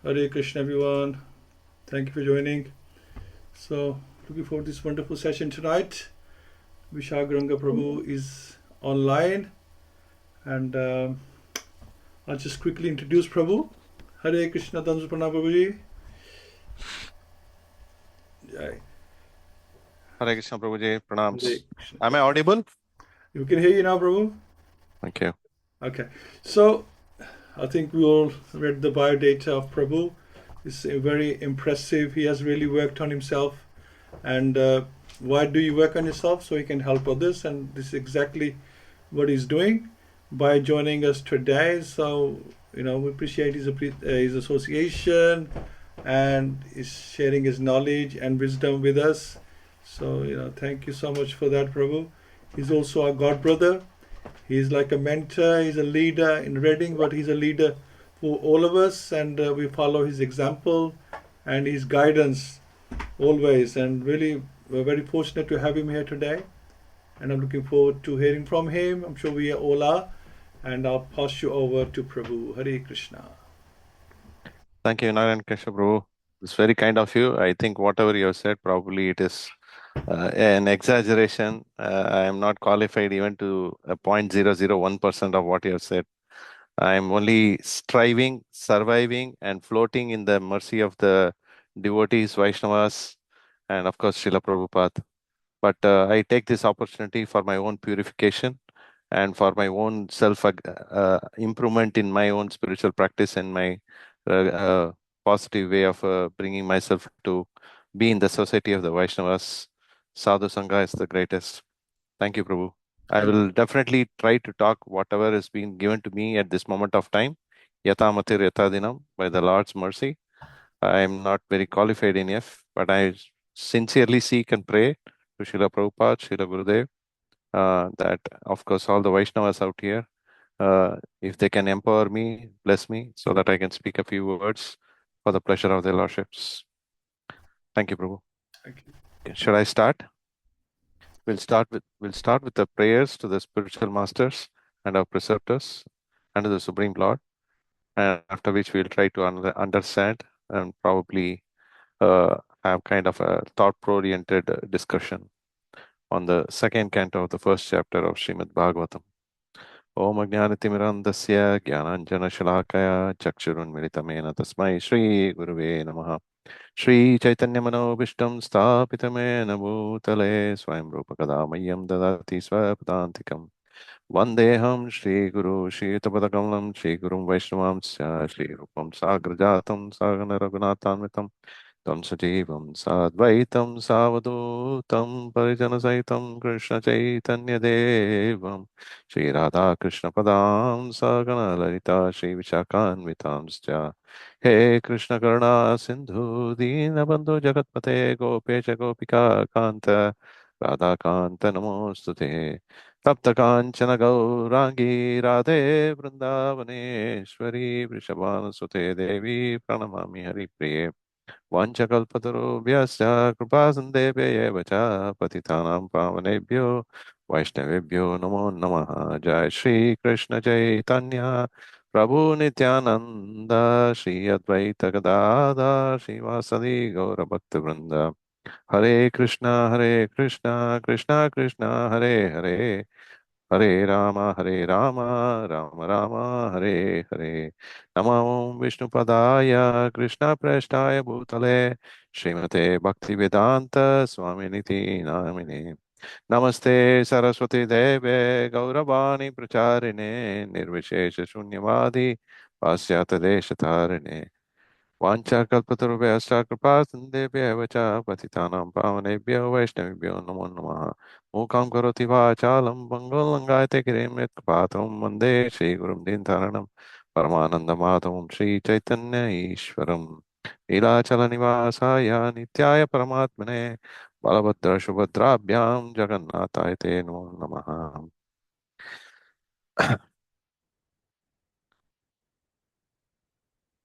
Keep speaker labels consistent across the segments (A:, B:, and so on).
A: Hare Krishna, everyone. Thank you for joining. So, looking forward to this wonderful session tonight. Vishal Gauranga Prabhu is online, and I'll just quickly introduce Prabhu. Hare Krishna, Dhansu Pranam Prabhuji. Jai.
B: Hare Krishna Prabhuji,
A: Hare
B: pranams.
A: Krishna.
B: Am I audible?
A: You can hear you now, Prabhu?
B: Thank you.
A: Okay. So, I think we all read the biodata of Prabhu. It's very impressive. He has really worked on himself. And why do you work on yourself? So he can help others. And this is exactly what he's doing by joining us today. So, we appreciate his association and is sharing his knowledge and wisdom with us. So, thank you so much for that, Prabhu. He's also our God brother. He's like a mentor, he's a leader in Reading, but he's a leader for all of us, and we follow his example and his guidance always. And really, we're very fortunate to have him here today. And I'm looking forward to hearing from him. I'm sure we all are. And I'll pass you over to Prabhu. Hare Krishna.
B: Thank you, Narayan Krishna Prabhu. It's very kind of you. I think whatever you have said, probably it is an exaggeration. I am not qualified even to 0.001% of what you have said. I am only striving, surviving, and floating in the mercy of the devotees, Vaishnavas, and of course, Srila Prabhupada. But I take this opportunity for my own purification and for my own self improvement in my own spiritual practice and my positive way of bringing myself to be in the society of the Vaishnavas. Sadhu Sangha is the greatest. Thank you, Prabhu. I
A: Thank
B: will definitely try to talk whatever is being given to me at this moment of time. Yata Matir Yata Dinam, by the Lord's mercy. I am not very qualified in F, but I sincerely seek and pray to Srila Prabhupada, Srila Gurudev, that of course all the Vaishnavas out here, if they can empower me, bless me, so that I can speak a few words for the pleasure of their lordships. Thank you, Prabhu.
A: you.
B: Okay, should I start? We'll start with the prayers to the spiritual masters and our preceptors and to the Supreme Lord, and after which we'll try to understand and probably have kind of a thought-oriented discussion on the second canto of the first chapter of Śrīmad-Bhāgavatam. Om Ajnanatimirandasya Jnananjana-Shalakaya Chakshurunmilitamena Tasmai Shri Guruve Namaha. Shri Chaitanya Manobishtam Sthapitamena Bhutale Swayam Rupa Kadamayyam Dadati Swapadantikam Vandeham Shri Guru Shri Tapadakalam Shri Gurum Vaishnavamsya Shri Rupam Sagrajatam Sagana Raghunathanvitam Tam Sajivam Sadvaitam Savadutam Parijanasahitam Krishna Chaitanya Devam Shri Radha Krishna Padam Sagana Lalita Shri Vishakanvitamscha He Krishna Karuna Sindhu Dinabandhu Jagatpate Gopecha Gopika Kanta Radha Kanta Namostute Tapta Kanchana Gaurangi Radhe Vrindavaneshwari Vrishabhanasute Devi Pranamami Hari Priye वाञ्छकल्पतरुभ्यश्च कृपासन्देभ्यः च पतितानां पावनेभ्यो वैष्णवेभ्यो नमो नमः जय श्री कृष्ण चैतन्य प्रभु नित्यानंद श्री अद्वैत गदाधर श्रीवासदि गौरभक्तवृंद हरे कृष्णा कृष्णा कृष्णा हरे हरे हरे राम राम राम हरे हरे नमो विष्णुपदाय कृष्णप्रेष्ठाय भूतले श्रीमते भक्तिवेदांत स्वामिनिति नामिने नमस्ते सरस्वती देवे गौरवाणी प्रचारिणे निर्विशेष शून्यवादी पाश्चात्य देश तारिणे वाञ्छाकल्पतरुभ्यश्च कृपा सिन्धुभ्यः च पतितानां पावनेभ्यो वैष्णवेभ्यो नमो नमः मूकं करोति वाचालं पङ्गुलङ्गायते गिरिं यत्कृपातं वन्दे श्रीगुरुं दीनतारिणं परमानन्दमाधवं श्रीचैतन्य ईश्वरं लीलाचलनिवासाय नित्याय परमात्मने बलभद्रसुभद्राभ्यां जगन्नाथाय ते नमो नमः.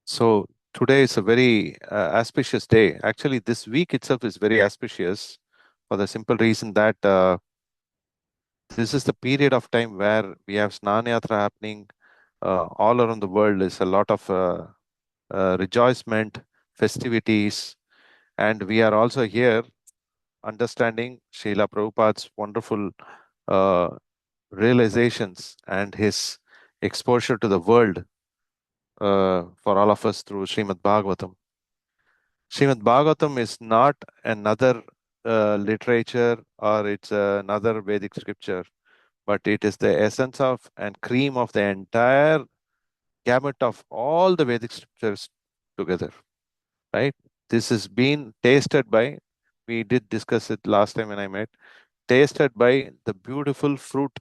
B: So today is a very auspicious day. Actually, this week itself is very auspicious for the simple reason that this is the period of time where we have Snana Yatra happening all around the world. There's a lot of rejoicement, festivities, and we are also here understanding Srila Prabhupada's wonderful realizations and his exposure to the world for all of us through Śrīmad-Bhāgavatam. Śrīmad-Bhāgavatam is not another literature or it's another Vedic scripture, but it is the essence of and cream of the entire gamut of all the Vedic scriptures together, right? This has been tasted by, we did discuss it last time when I met, tasted by the beautiful fruit,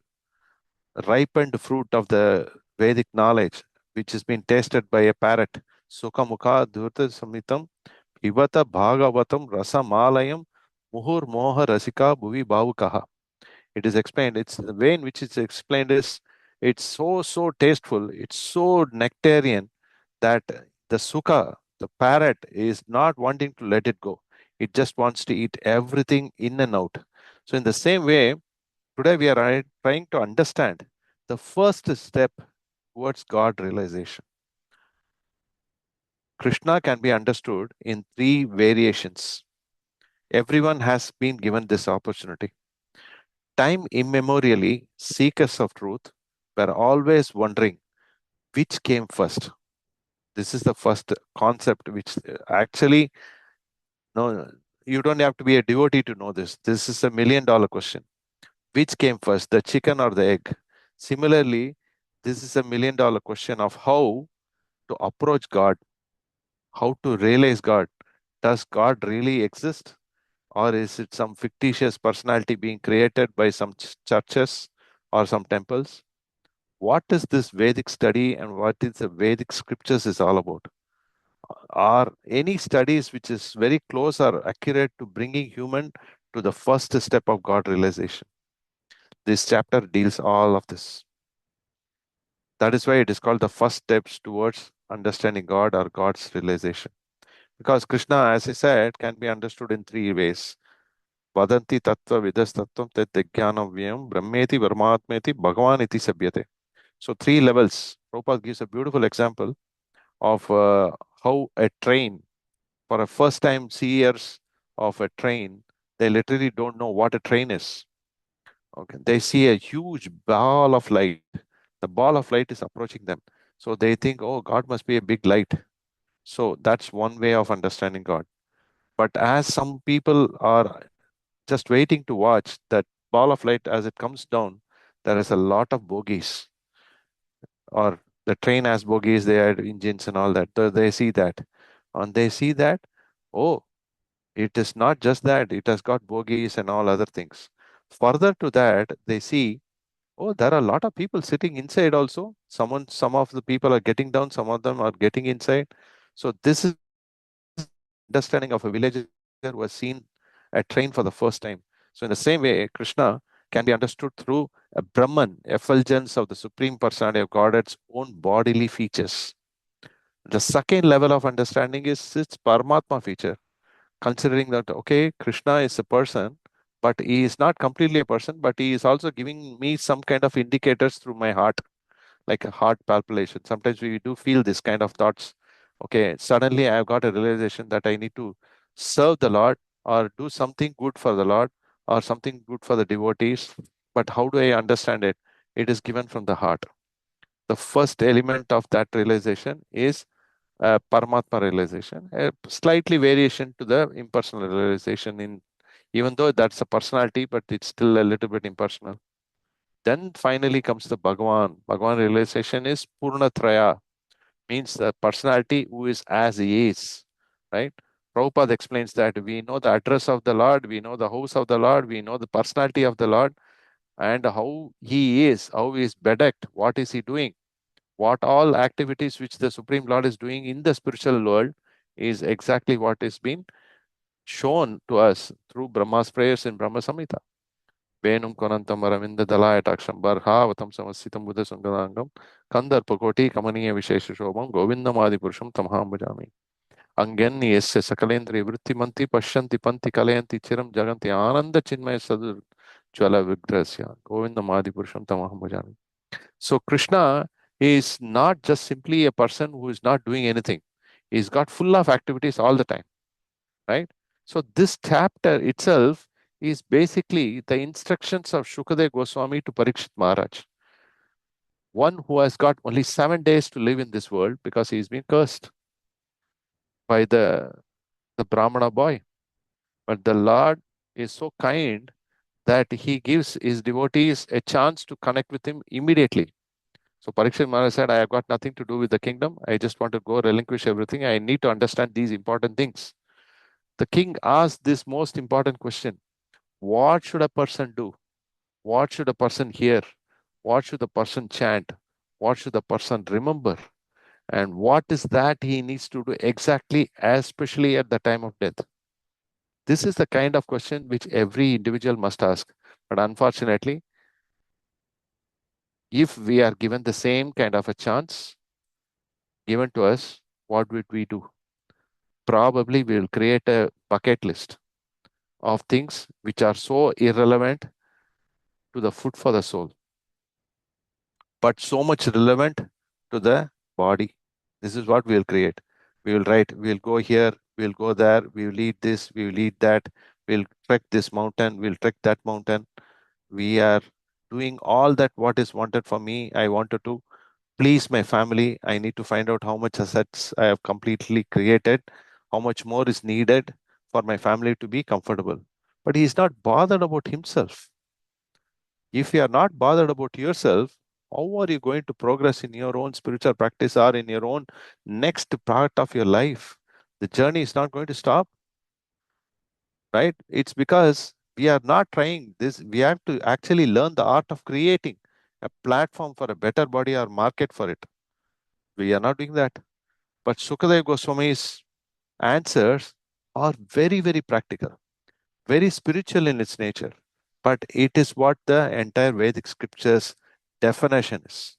B: ripened fruit of the Vedic knowledge, which has been tasted by a parrot. Sukha mukha dhurta samitam pibata bhagavatam rasamalayam muhur moha rasika bhuvi bhavukaha. It is explained, it's the way in which it's explained is, it's so tasteful, it's so nectarian that the sukha, the parrot, is not wanting to let it go. It just wants to eat everything in and out. So in the same way, today we are trying to understand the first step towards God realization. Krishna can be understood in three variations. Everyone has been given this opportunity. Time immemorially, seekers of truth were always wondering which came first. This is the first concept which actually, no, you don't have to be a devotee to know this. This is $1 million question. Which came first, the chicken or the egg? Similarly, this is $1 million question of how to approach God, how to realize God. Does God really exist? Or is it some fictitious personality being created by some churches or some temples? What is this Vedic study and what is the Vedic scriptures is all about? Are any studies which is very close or accurate to bringing human to the first step of God realization? This chapter deals all of this. That is why it is called the first steps towards understanding God or God's realization. Because Krishna, as I said, can be understood in three ways. Vadanti tattva vidas tattvam tet jnanavyam brahmeti varmatmeti bhagavan iti sabhyate. So three levels. Prabhupada gives a beautiful example of how a train, for a first time seers of a train, they literally don't know what a train is. Okay, they see a huge ball of light. The ball of light is approaching them. So they think, oh, God must be a big light. So that's one way of understanding God. But as some people are just waiting to watch that ball of light as it comes down, there is a lot of bogies. Or the train has bogies, they had engines and all that. So they see that. And they see that, oh, it is not just that, it has got bogies and all other things. Further to that, they see, oh, there are a lot of people sitting inside also. Some of the people are getting down, some of them are getting inside. So this is understanding of a villager who has seen a train for the first time. So in the same way, Krishna can be understood through a Brahman, effulgence of the Supreme Personality of God's own bodily features. The second level of understanding is its Paramatma feature, considering that, okay, Krishna is a person, but he is not completely a person, but he is also giving me some kind of indicators through my heart, like a heart palpitation. Sometimes we do feel this kind of thoughts. Okay, suddenly I've got a realization that I need to serve the Lord or do something good for the Lord or something good for the devotees. But how do I understand it? It is given from the heart. The first element of that realization is Paramatma realization, a slightly variation to the impersonal realization, in even though that's a personality, but it's still a little bit impersonal. Then finally comes the Bhagavan. Bhagavan realization is Purnatraya, means the personality who is as he is, right? Prabhupada explains that we know the address of the Lord, we know the house of the Lord, we know the personality of the Lord, and how he is, how he is bedecked, what is he doing, what all activities which the Supreme Lord is doing in the spiritual world is exactly what is being shown to us through Brahma's prayers in Brahma Samhita. Venum konantam aravinda dalayataksam barhavatam samasitam buddha sungadangam kandarpakoti kamaniya vishesha shobham govindam adipurusham tamham bhajami. Angyani yasya sakalendriya vrittimanti pashyanti panti kalayanti chiram jaganti ananda chinmaya sadur jvala vigrasya govindam adipurusham tamham bhajami. So Krishna is not just simply a person who is not doing anything. He's got full of activities all the time, right? So this chapter itself is basically the instructions of Shukadeva Goswami to Parikshit Maharaj, one who has got only 7 days to live in this world because he's been cursed by the Brahmana boy. But the Lord is so kind that he gives his devotees a chance to connect with him immediately. So Parikshit Maharaj said, I have got nothing to do with the kingdom. I just want to go relinquish everything. I need to understand these important things. The king asked this most important question: what should a person do? What should a person hear? What should the person chant? What should the person remember? And what is that he needs to do exactly, especially at the time of death? This is the kind of question which every individual must ask. But unfortunately, if we are given the same kind of a chance given to us, what would we do? Probably we will create a bucket list of things which are so irrelevant to the food for the soul, but so much relevant to the body. This is what we will create. We will write, we'll go here, we'll go there, we will eat this, we will eat that, we'll trek this mountain, we'll trek that mountain. We are doing all that what is wanted for me. I wanted to please my family. I need to find out how much assets I have completely created, how much more is needed for my family to be comfortable. But he is not bothered about himself. If you are not bothered about yourself, how are you going to progress in your own spiritual practice or in your own next part of your life? The journey is not going to stop, right? It's because we are not trying this. We have to actually learn the art of creating a platform for a better body or market for it. We are not doing that. But Sukadeva Goswami's answers are very, very practical, very spiritual in its nature. But it is what the entire Vedic scriptures definition is.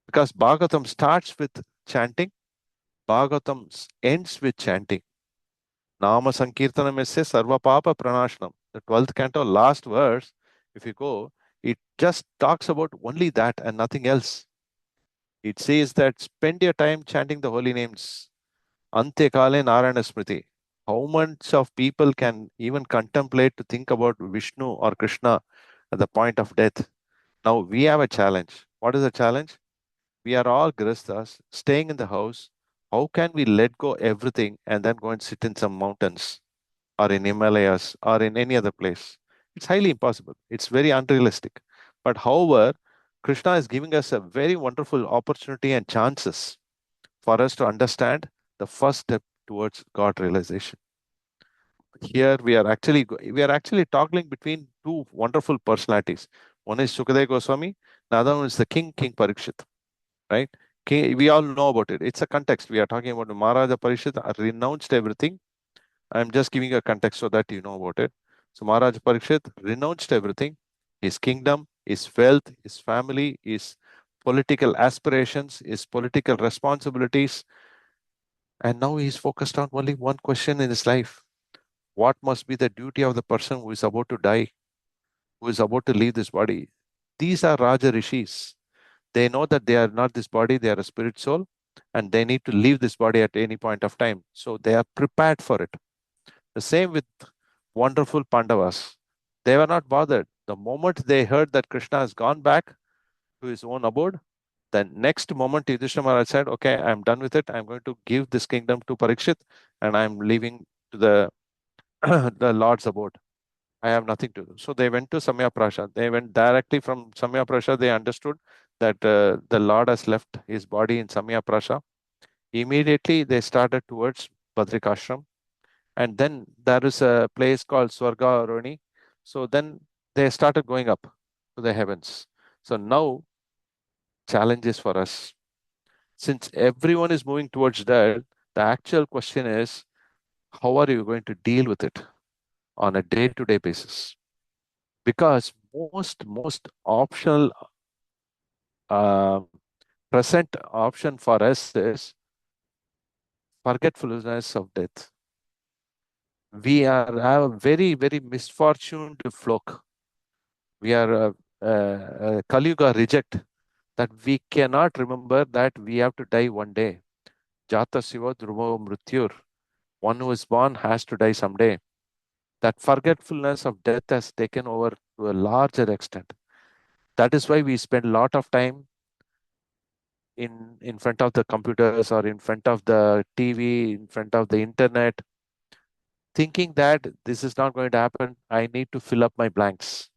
B: Because Bhagavatam starts with chanting, Bhagavatam ends with chanting. Nama Sankirtanam esse Sarva Papa Pranashanam. The 12th canto, last verse, if you go, it just talks about only that and nothing else. It says that spend your time chanting the holy names. Ante Kale Narayana Smriti. How much of people can even contemplate to think about Vishnu or Krishna at the point of death? Now we have a challenge. What is the challenge? We are all grihasthas staying in the house. How can we let go everything and then go and sit in some mountains or in Himalayas or in any other place? It's highly impossible. It's very unrealistic. But however, Krishna is giving us a very wonderful opportunity and chances for us to understand the first step towards God realization. Here we are actually toggling between two wonderful personalities. One is Sukadeva Goswami, the other one is the King Parikshit, right? We all know about it. It's a context. We are talking about Maharaja Parikshit renounced everything. I'm just giving a context so that you know about it. So Maharaja Parikshit renounced everything, his kingdom, his wealth, his family, his political aspirations, his political responsibilities, and now he's focused on only one question in his life. What must be the duty of the person who is about to die, who is about to leave this body? These are Raja Rishis. They know that they are not this body, they are a spirit soul, and they need to leave this body at any point of time. So they are prepared for it. The same with wonderful Pandavas. They were not bothered. The moment they heard that Krishna has gone back to his own abode, the next moment Yudhishthira Maharaj said, okay, I'm done with it. I'm going to give this kingdom to Parikshit and I'm leaving to the, the Lord's abode. I have nothing to do. So they went to Samya Prasad. They went directly from Samya Prasad. They understood that the Lord has left his body in Samya Prasad. Immediately they started towards Badrikashram. And then there is a place called Swarga Aroni. So then they started going up to the heavens. So now challenges for us. Since everyone is moving towards that, the actual question is, how are you going to deal with it on a day-to-day basis? Because most optional uh, present option for us is forgetfulness of death. We have a very, very misfortuned flock. We are a Kali Yuga reject, that we cannot remember that we have to die one day. Jata Siva Dhruvo Mrityur. One who is born has to die someday. That forgetfulness of death has taken over to a larger extent. That is why we spend a lot of time in front of the computers or in front of the TV, in front of the internet, thinking that this is not going to happen. I need to fill up my blanks.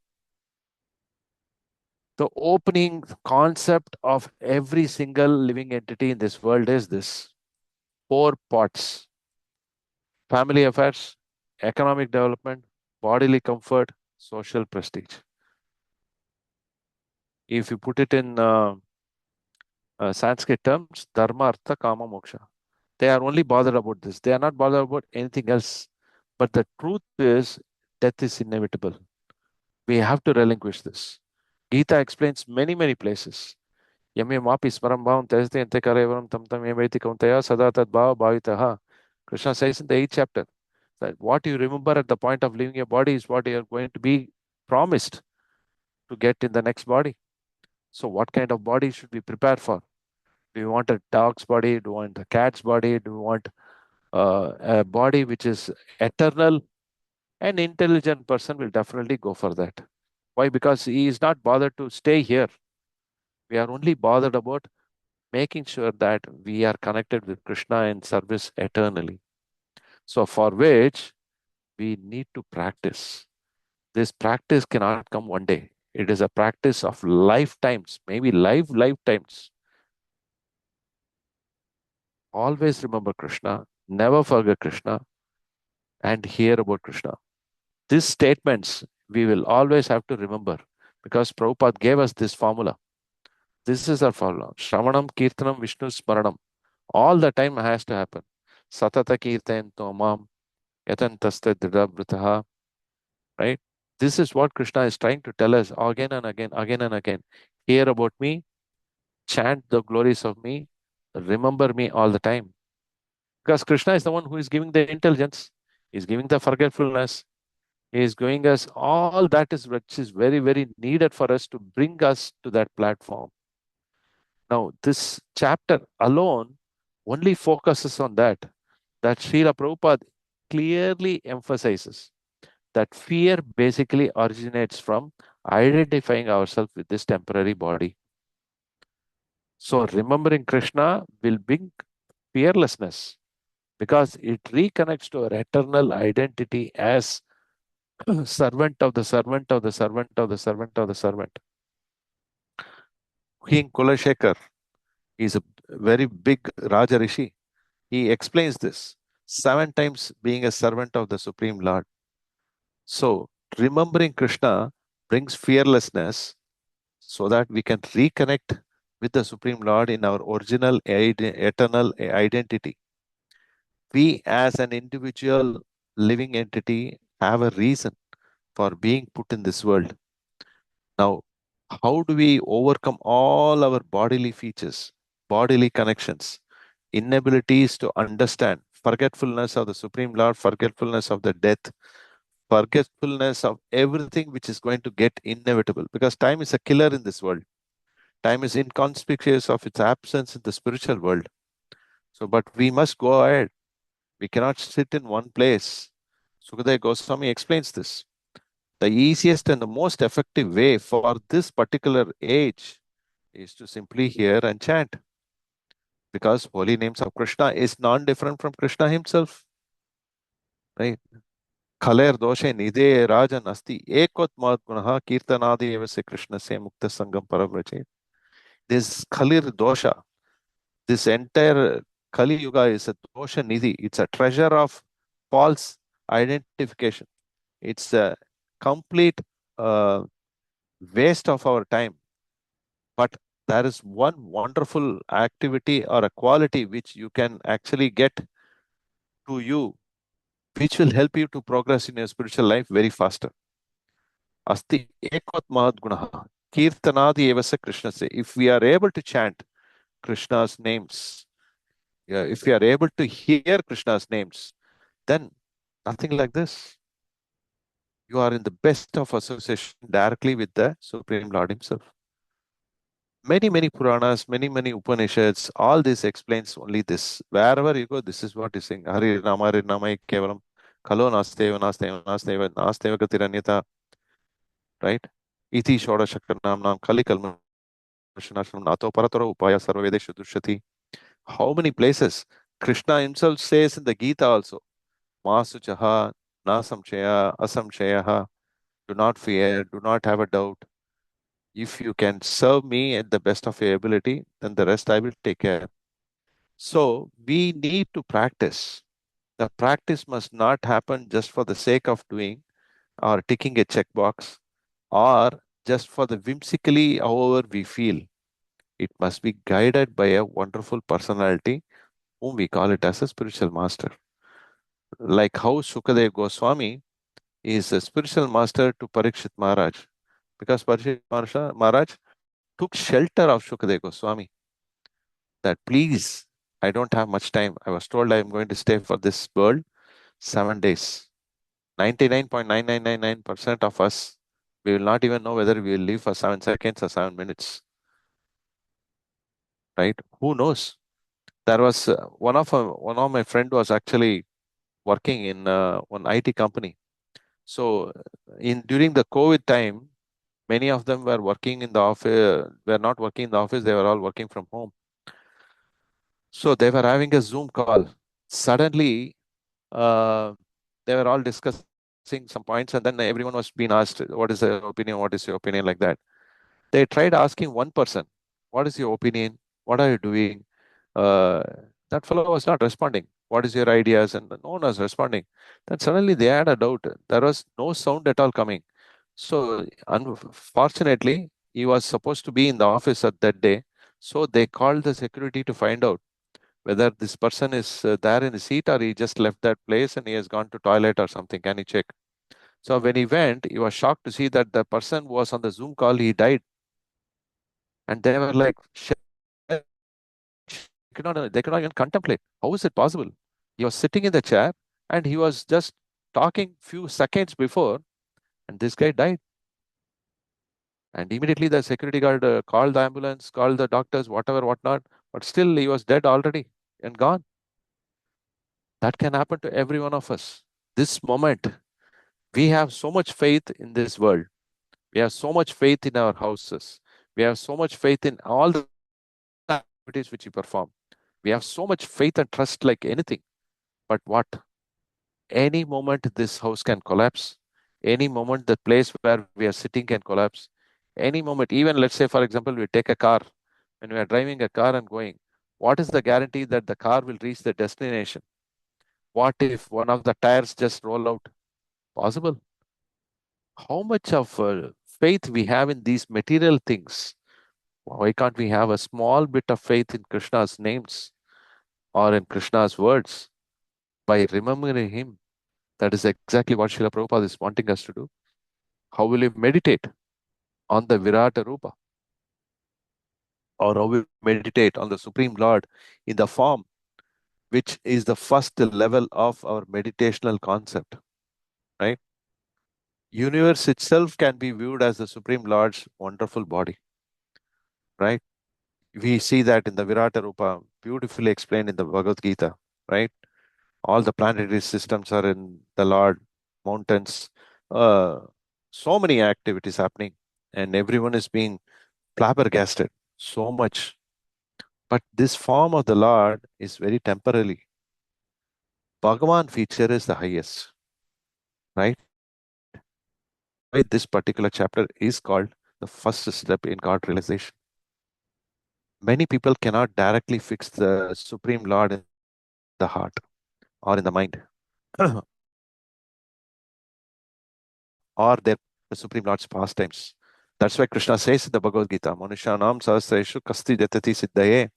B: The opening concept of every single living entity in this world is this: 4 parts: family affairs, economic development, bodily comfort, social prestige. If you put it in Sanskrit terms, dharma, artha, kama, moksha. They are only bothered about this. They are not bothered about anything else. But the truth is, death is inevitable. We have to relinquish this. Gita explains many places. Yame mapi smaram bhavam tesde ente karevaram tam tam yameti kauntaya sada tad bhava bhavitaha. Krishna says in the 8th chapter that what you remember at the point of leaving your body is what you are going to be promised to get in the next body. So what kind of body should we prepare for? Do we want a dog's body? Do we want a cat's body? Do we want a body which is eternal? An intelligent person will definitely go for that. Why? Because he is not bothered to stay here. We are only bothered about making sure that we are connected with Krishna in service eternally. So for which we need to practice. This practice cannot come one day. It is a practice of lifetimes, maybe lifetimes. Always remember Krishna, never forget Krishna, and hear about Krishna. These statements we will always have to remember because Prabhupada gave us this formula. This is our formula. Shravanam, Kirtanam, Vishnu, Smaranam. All the time has to happen. Satata Kirtan Tomam, Yatantaste Dridabhrutaha. Right? This is what Krishna is trying to tell us again and again, again and again. Hear about me, chant the glories of me, remember me all the time. Because Krishna is the one who is giving the intelligence, is giving the forgetfulness, he is giving us all that is which is very needed for us to bring us to that platform. Now, this chapter alone only focuses on that Srila Prabhupada clearly emphasizes that fear basically originates from identifying ourselves with this temporary body. So remembering Krishna will bring fearlessness because it reconnects to our eternal identity as servant of the servant of the servant of the servant of the servant. King Kulashekar is a very big Raja Rishi. He explains this 7 times being a servant of the Supreme Lord. So remembering Krishna brings fearlessness so that we can reconnect with the Supreme Lord in our original eternal identity. We as an individual living entity have a reason for being put in this world. Now, how do we overcome all our bodily features, bodily connections, inabilities to understand, forgetfulness of the Supreme Lord, forgetfulness of the death, forgetfulness of everything which is going to get inevitable? Because time is a killer in this world. Time is inconspicuous of its absence in the spiritual world. So, but we must go ahead. We cannot sit in one place. Sukadeva Goswami explains this. The easiest and the most effective way for this particular age is to simply hear and chant. Because holy names of Krishna is non-different from Krishna himself. Right? Khaler doshe nide rajan asti ekot mat gunaha kirtanadi evase Krishna se mukta sangam paravrachet. This Khalir dosha, this entire Kali Yuga is a dosha nidhi. It's a treasure of false identification. It's a complete waste of our time. But there is one wonderful activity or a quality which you can actually get to you, which will help you to progress in your spiritual life very faster. Asti ekot mahad gunaha kirtanadi evasa Krishna se. If we are able to chant Krishna's names, if we are able to hear Krishna's names, then nothing like this. You are in the best of association directly with the Supreme Lord himself. Many Puranas, many Upanishads, all this explains only this. Wherever you go, this is what is saying. Hari Rama Kevalam Kalo Nasteva Gatiranyata, right? Iti Shoda Shakranam Nam Kali Kalmanashanam Nato Paratara Upaya Sarvavedeshu Dushyati. How many places? Krishna himself says in the Gita also, Masuchaha, Nasamchaya, Asamchayaha, do not fear, do not have a doubt. If you can serve me at the best of your ability, then the rest I will take care. So we need to practice. The practice must not happen just for the sake of doing or ticking a checkbox or just for the whimsically however we feel. It must be guided by a wonderful personality whom we call it as a spiritual master. Like how Shukadev Goswami is a spiritual master to Parikshit Maharaj, because Parikshit Maharaj took shelter of Shukadev Goswami. That please, I don't have much time. I was told I am going to stay for this world 7 days. 99.9999% of us, we will not even know whether we will live for 7 seconds or 7 minutes. Right? Who knows? There was one of my friend was actually working in one IT company. So during the COVID time, many of them were working in the office, were not working in the office, they were all working from home. So they were having a Zoom call. Suddenly, they were all discussing some points, and then everyone was being asked, what is your opinion? What is your opinion? Like that. They tried asking one person, what is your opinion? What are you doing? Uh, that fellow was not responding. What is your ideas? And no one was responding. Then suddenly they had a doubt. There was no sound at all coming. So unfortunately, he was supposed to be in the office at that day. So they called the security to find out whether this person is there in the seat or he just left that place and he has gone to toilet or something. Can you check? So when he went, he was shocked to see that the person who was on the Zoom call, he died. And they were like, they could not even contemplate. How is it possible? He was sitting in the chair and he was just talking few seconds before, and this guy died. And immediately the security guard called the ambulance, called the doctors, whatever, whatnot. But still, he was dead already and gone. That can happen to every one of us. This moment, we have so much faith in this world. We have so much faith in our houses. We have so much faith in all the activities which we perform. We have so much faith and trust like anything. But what? Any moment this house can collapse. Any moment the place where we are sitting can collapse. Any moment, even let's say, for example, we take a car. When we are driving a car and going, what is the guarantee that the car will reach the destination? What if one of the tires just roll out? Possible. How much of faith we have in these material things? Why can't we have a small bit of faith in Krishna's names or in Krishna's words by remembering him? That is exactly what Srila Prabhupada is wanting us to do. How will we meditate on the Virata Rupa? Or how will we meditate on the Supreme Lord in the form which is the first level of our meditational concept, right? Universe itself can be viewed as the Supreme Lord's wonderful body, right? We see that in the Virata Rupa, beautifully explained in the Bhagavad-Gita, right? All the planetary systems are in the Lord, mountains, uh, so many activities happening, and everyone is being flabbergasted so much. But this form of the Lord is very temporary. Bhagavan feature is the highest, right? Why this particular chapter is called the first step in God realization. Many people cannot directly fix the Supreme Lord in the heart or in the mind, or their the Supreme Lord's pastimes. That's why Krishna says in the Bhagavad Gita, Manushanam sahasreshu kasti jatati siddhaye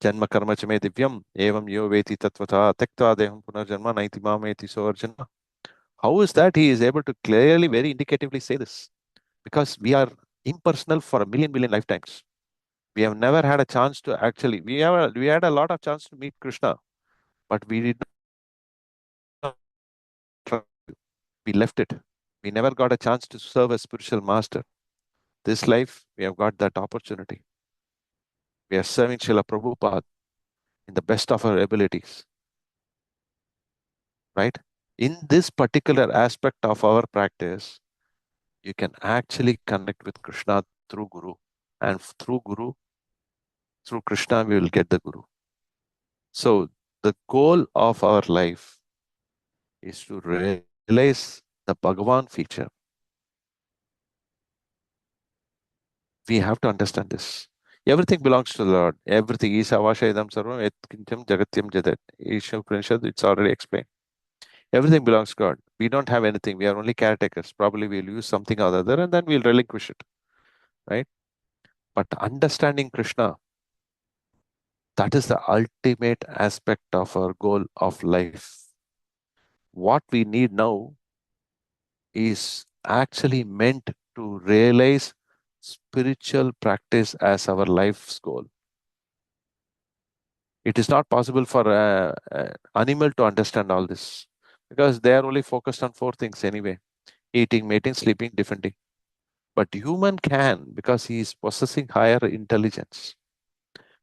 B: janma karma chame divyam evam yo veti tatvata tektva deham punarjanma naiti mameti so arjuna. How is that he is able to clearly, very indicatively say this? Because we are impersonal for a million lifetimes. We have never had a chance to actually, we had a lot of chance to meet Krishna, but we did not try. We left it. We never got a chance to serve a spiritual master. this life, we have got that opportunity. We are serving Srila Prabhupada in the best of our abilities, right? In this particular aspect of our practice, you can actually connect with Krishna through Guru. And through Krishna, we will get the Guru. So the goal of our life is to realize the Bhagavan feature. We have to understand this. Everything belongs to the Lord. Everything is Avashayadam Sarvam Et Kincham Jagatyam Jadat. Isha Upanishad, it's already explained. Everything belongs to God. We don't have anything. We are only caretakers. Probably we'll use something or the other and then we'll relinquish it. Right? But understanding Krishna, that is the ultimate aspect of our goal of life. What we need now is actually meant to realize spiritual practice as our life's goal. It is not possible for an animal to understand all this because they are only focused on 4 things anyway: eating, mating, sleeping, defending. But human can, because he is possessing higher intelligence.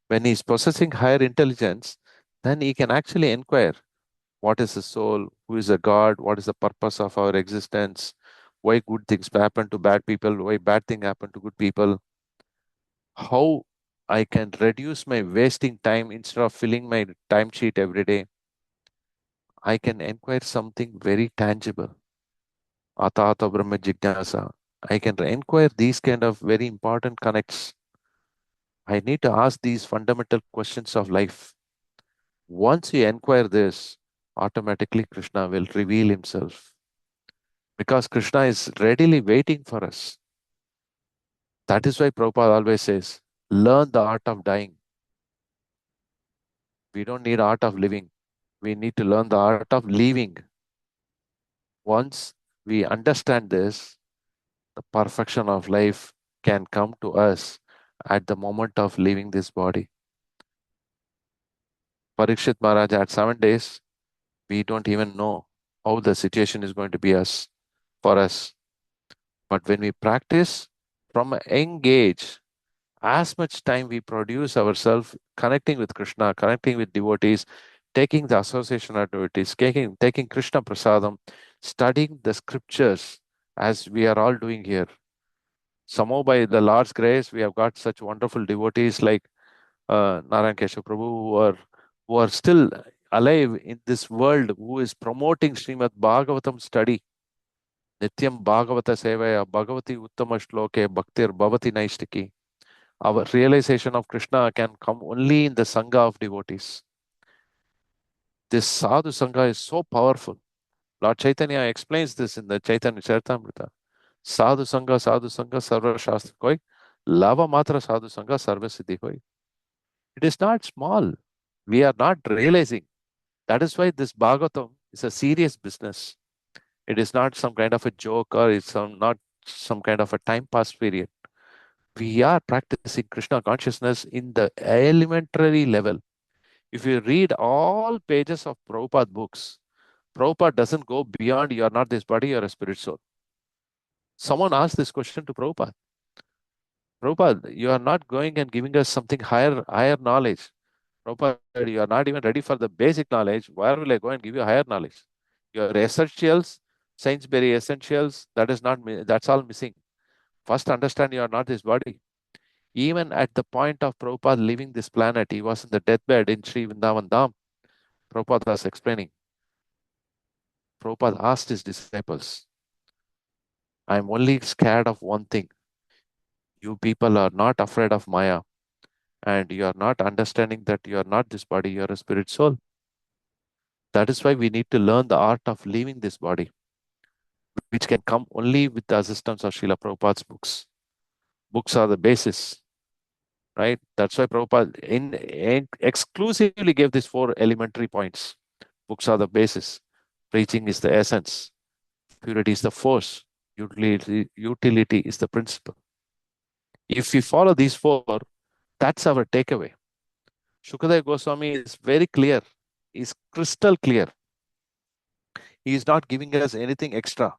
B: When he is possessing higher intelligence, then he can actually inquire what is the soul, who is a God, what is the purpose of our existence, why good things happen to bad people, why bad things happen to good people, how I can reduce my wasting time instead of filling my time sheet every day. I can inquire something very tangible. Ata ata brahma jignasa. I can inquire these kind of very important connects. I need to ask these fundamental questions of life. Once you inquire this, automatically Krishna will reveal himself. Because Krishna is readily waiting for us. That is why Prabhupada always says, learn the art of dying. We don't need art of living. We need to learn the art of leaving. Once we understand this, the perfection of life can come to us at the moment of leaving this body. Parikshit Maharaj had 7 days. We don't even know how the situation is going to be for us. But when we practice from a young age, as much time we produce ourselves connecting with Krishna, connecting with devotees, taking the association activities, taking Krishna Prasadam, studying the scriptures as we are all doing here. Somehow by the Lord's grace, we have got such wonderful devotees like Narayan Keshav Prabhu who are still alive in this world, who is promoting Śrīmad-Bhāgavatam Study. Nityam Bhagavata-Sevayā, Bhagavati Uttama Shloke, Bhaktir Bhavati Naistiki. Our realization of Krishna can come only in the Sangha of devotees. This Sadhu Sangha is so powerful. Lord Chaitanya explains this in the Chaitanya Charitamrita. Sadhu Sangha, Sarva Shastra Koi, Lava Matra Sadhu Sangha, Sarva Siddhi Koi. It is not small. We are not realizing. That is why this Bhagavatam is a serious business. It is not some kind of a joke or it's not some kind of a time pass period. We are practicing Krishna consciousness in the elementary level. If you read all pages of Prabhupada books, Prabhupada doesn't go beyond you are not this body, you are a spirit soul. Someone asked this question to Prabhupada. Prabhupada, you are not going and giving us something higher knowledge. Prabhupada, you are not even ready for the basic knowledge. Where will I go and give you higher knowledge? Your essentials, Sainsbury essentials, that's all missing. First understand you are not this body. Even at the point of Prabhupada leaving this planet, he was in the deathbed in Sri Vrindavan Dham. Prabhupada was explaining. Prabhupada asked his disciples, I'm only scared of one thing. You people are not afraid of Maya, and you are not understanding that you are not this body, you are a spirit soul. That is why we need to learn the art of leaving this body, which can come only with the assistance of Srila Prabhupada's books. Books are the basis, right? That's why Prabhupada exclusively gave these 4 elementary points. Books are the basis. Preaching is the essence. Purity is the force. Utility is the principle. If we follow these 4, that's our takeaway. Shukadeva Goswami is very clear. He's crystal clear. He is not giving us anything extra.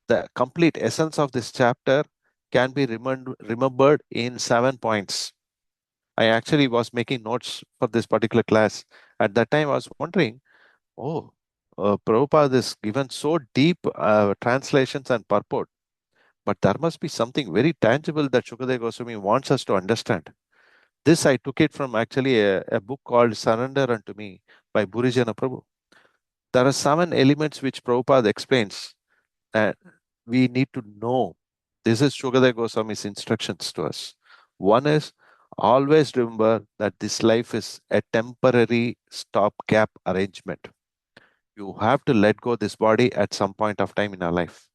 B: The complete essence of this chapter can be remembered in 7 points. I actually was making notes for this particular class. At that time, I was wondering, oh, Prabhupada is given so deep translations and purport, but there must be something very tangible that Shukadeva Goswami wants us to understand. This I took it from actually a book called Surrender Unto Me by Burijana Prabhu. There are 7 elements which Prabhupada explains that we need to know. This is Shukadeva Goswami's instructions to us. One is, always remember that this life is a temporary stopgap arrangement. You have to let go this body at some point of time in our life.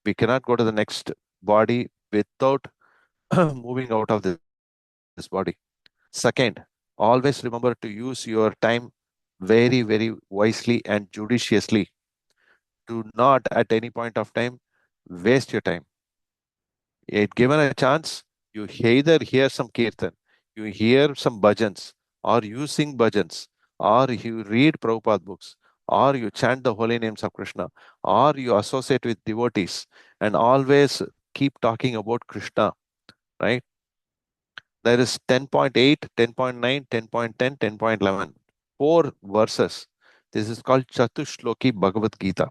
B: We cannot go to the next body without moving out of this body. Second, always remember to use your time very, very wisely and judiciously. Do not at any point of time waste your time. Given a chance, you either hear some kirtan, you hear some bhajans, or you sing bhajans, or you read Prabhupada books, or you chant the holy names of Krishna, or you associate with devotees, and always keep talking about Krishna, right? There is 10.8, 10.9, 10.10, 10.11. 4 verses. This is called Chatushloki Bhagavad-Gita.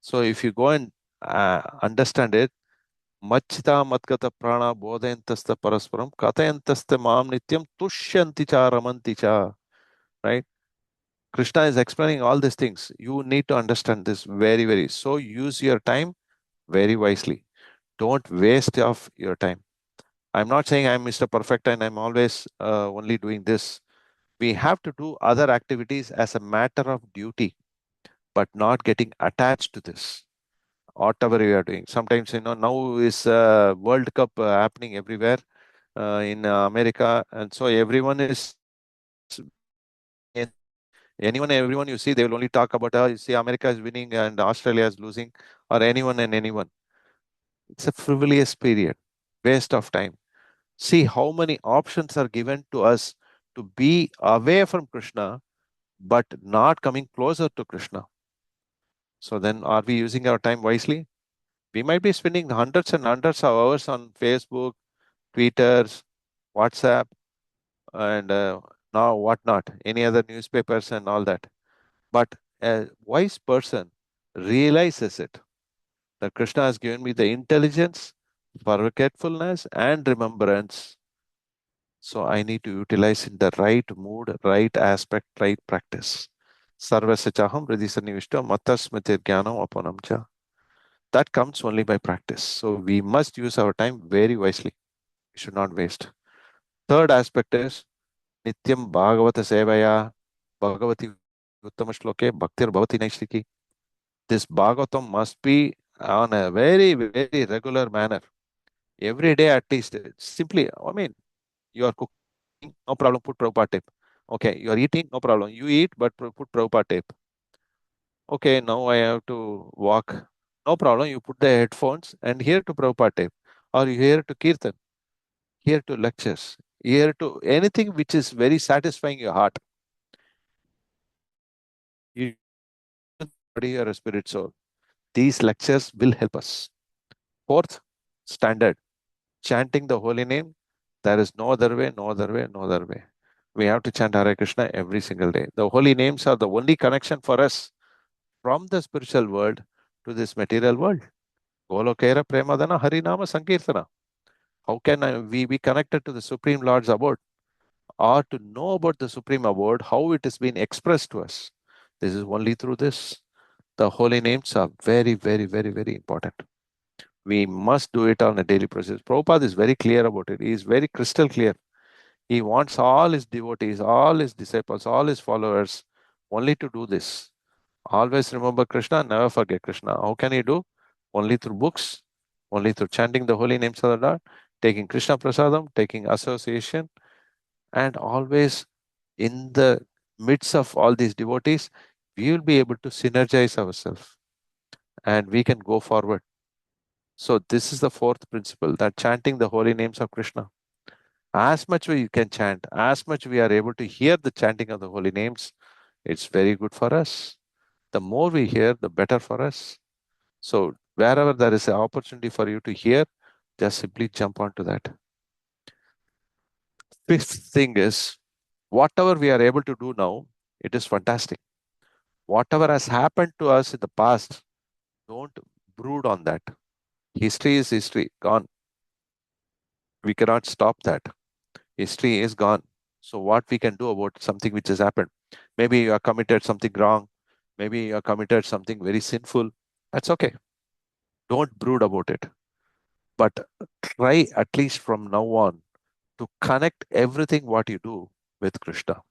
B: So if you go and understand it, Machita Matkata Prana Bodhayantasta Parasparam Katayantasta Mam Nityam Tushyanti Cha Ramanti Cha. Right? Krishna is explaining all these things. You need to understand this very, very. So use your time very wisely. Don't waste off your time. I'm not saying I'm Mr. Perfect and I'm always only doing this. We have to do other activities as a matter of duty, but not getting attached to this. Whatever we are doing. Sometimes, now is World Cup happening everywhere in America, and so everyone is everyone you see, they will only talk about, you see, America is winning and Australia is losing, or anyone and anyone. It's a frivolous period, waste of time. See how many options are given to us to be away from Krishna, but not coming closer to Krishna. So then, are we using our time wisely? We might be spending hundreds and hundreds of hours on Facebook, Twitter, WhatsApp, and now whatnot, any other newspapers and all that. But a wise person realizes it, that Krishna has given me the intelligence, forgetfulness, and remembrance. So I need to utilize in the right mood, right aspect, right practice. Sarvasya chaham hridhi sannivishta matasmritir jnanam apanam cha. That comes only by practice. So we must use our time very wisely. We should not waste. Third aspect is Nityam Bhagavata-Sevayā Bhagavati Uttama Shloke Bhaktir Bhavati Naishiki. This Bhagavatam must be on a very, very regular manner. Every day at least. Simply, I mean, you are cooking, no problem, put Prabhupada tape. Okay, you are eating, no problem. You eat, but put Prabhupada tape. Okay, now I have to walk. No problem, you put the headphones and hear to Prabhupada tape. Or you hear to Kirtan, hear to lectures, hear to anything which is very satisfying your heart. You body or a spirit soul. These lectures will help us. Fourth standard, chanting the holy name. There is no other way, no other way, no other way. We have to chant Hare Krishna every single day. The holy names are the only connection for us from the spiritual world to this material world. Golokera Premadana Harinama Sankirtana. How can we be connected to the Supreme Lord's abode, or to know about the Supreme abode, how it has been expressed to us? This is only through this. The holy names are very, very, very, very important. We must do it on a daily process. Prabhupada is very clear about it. He is very crystal clear. He wants all his devotees, all his disciples, all his followers only to do this. Always remember Krishna, never forget Krishna. How can he do? Only through books, only through chanting the holy names of the Lord, taking Krishna Prasadam, taking association, and always in the midst of all these devotees, we will be able to synergize ourselves and we can go forward. So this is the fourth principle, that chanting the holy names of Krishna. As much we can chant, as much we are able to hear the chanting of the holy names, it's very good for us. The more we hear, the better for us. So wherever there is an opportunity for you to hear, Just simply jump onto that. Fifth thing is, whatever we are able to do now, it is fantastic. Whatever has happened to us in the past, don't brood on that. History is history, gone. We cannot stop that. History is gone. So what we can do about something which has happened? Maybe you are committed something wrong. Maybe you are committed something very sinful. That's okay. Don't brood about it. But try at least from now on to connect everything what you do with Krishna.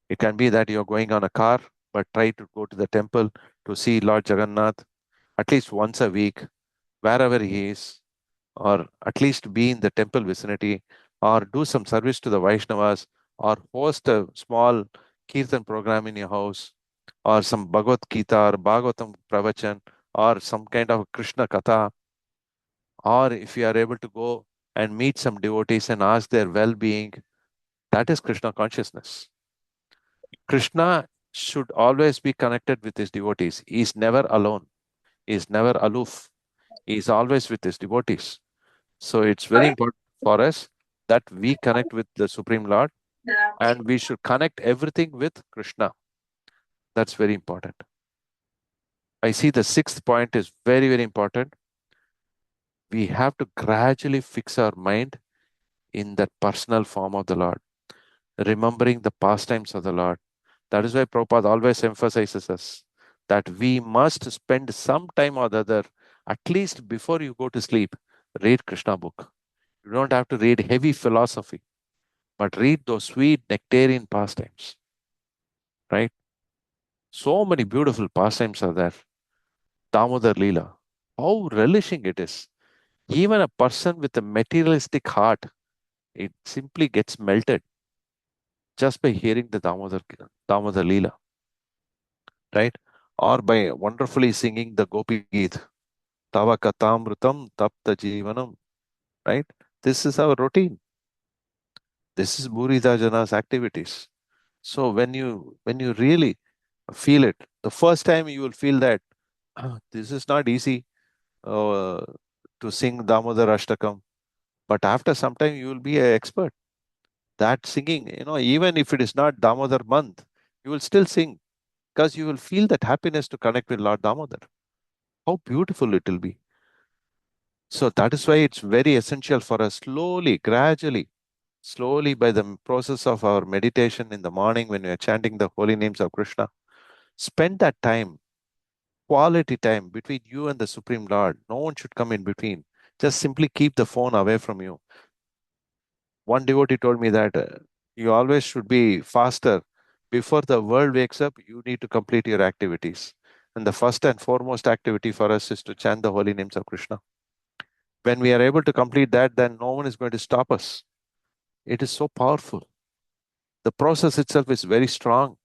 B: It can be that you're going on a car, but try to go to the temple to see Lord Jagannath at least once a week, wherever he is, or at least be in the temple vicinity, or do some service to the Vaishnavas, or host a small Kirtan program in your house, or some Bhagavad-Gita or Bhagavatam Pravachan, or some kind of Krishna Katha, or if you are able to go and meet some devotees and ask their well-being, that is Krishna consciousness. Krishna should always be connected with his devotees. He is never alone. He is never aloof. He is always with his devotees. So it's very important for us that we connect with the Supreme Lord, and we should connect everything with Krishna. That's very important. I see the sixth point is very, very important. We have to gradually fix our mind in that personal form of the Lord, remembering the pastimes of the Lord. That is why Prabhupada always emphasizes us that we must spend some time or the other, at least before you go to sleep, read Krishna book. You don't have to read heavy philosophy, but read those sweet nectarian pastimes, right? So many beautiful pastimes are there. Damodar Leela, how relishing it is. Even a person with a materialistic heart, it simply gets melted just by hearing the Damodar Leela, right? Or by wonderfully singing the Gopi Geet, Tava Katamrutam Tapta Jivanam, right? This is our routine. This is Burida Jana's activities. So when you really feel it, the first time you will feel that this is not easy uh, to sing Damodar Ashtakam, but after some time you will be an expert. That singing, even if it is not Damodar month, you will still sing because you will feel that happiness to connect with Lord Damodar. How beautiful it will be. So that is why it's very essential for us slowly, gradually, slowly by the process of our meditation in the morning when we are chanting the holy names of Krishna, spend that time, quality time between you and the Supreme Lord. No one should come in between. Just simply keep the phone away from you. One devotee told me that you always should be faster. Before the world wakes up, you need to complete your activities. And the first and foremost activity for us is to chant the holy names of Krishna. When we are able to complete that, then no one is going to stop us. It is so powerful. The process itself is very strong,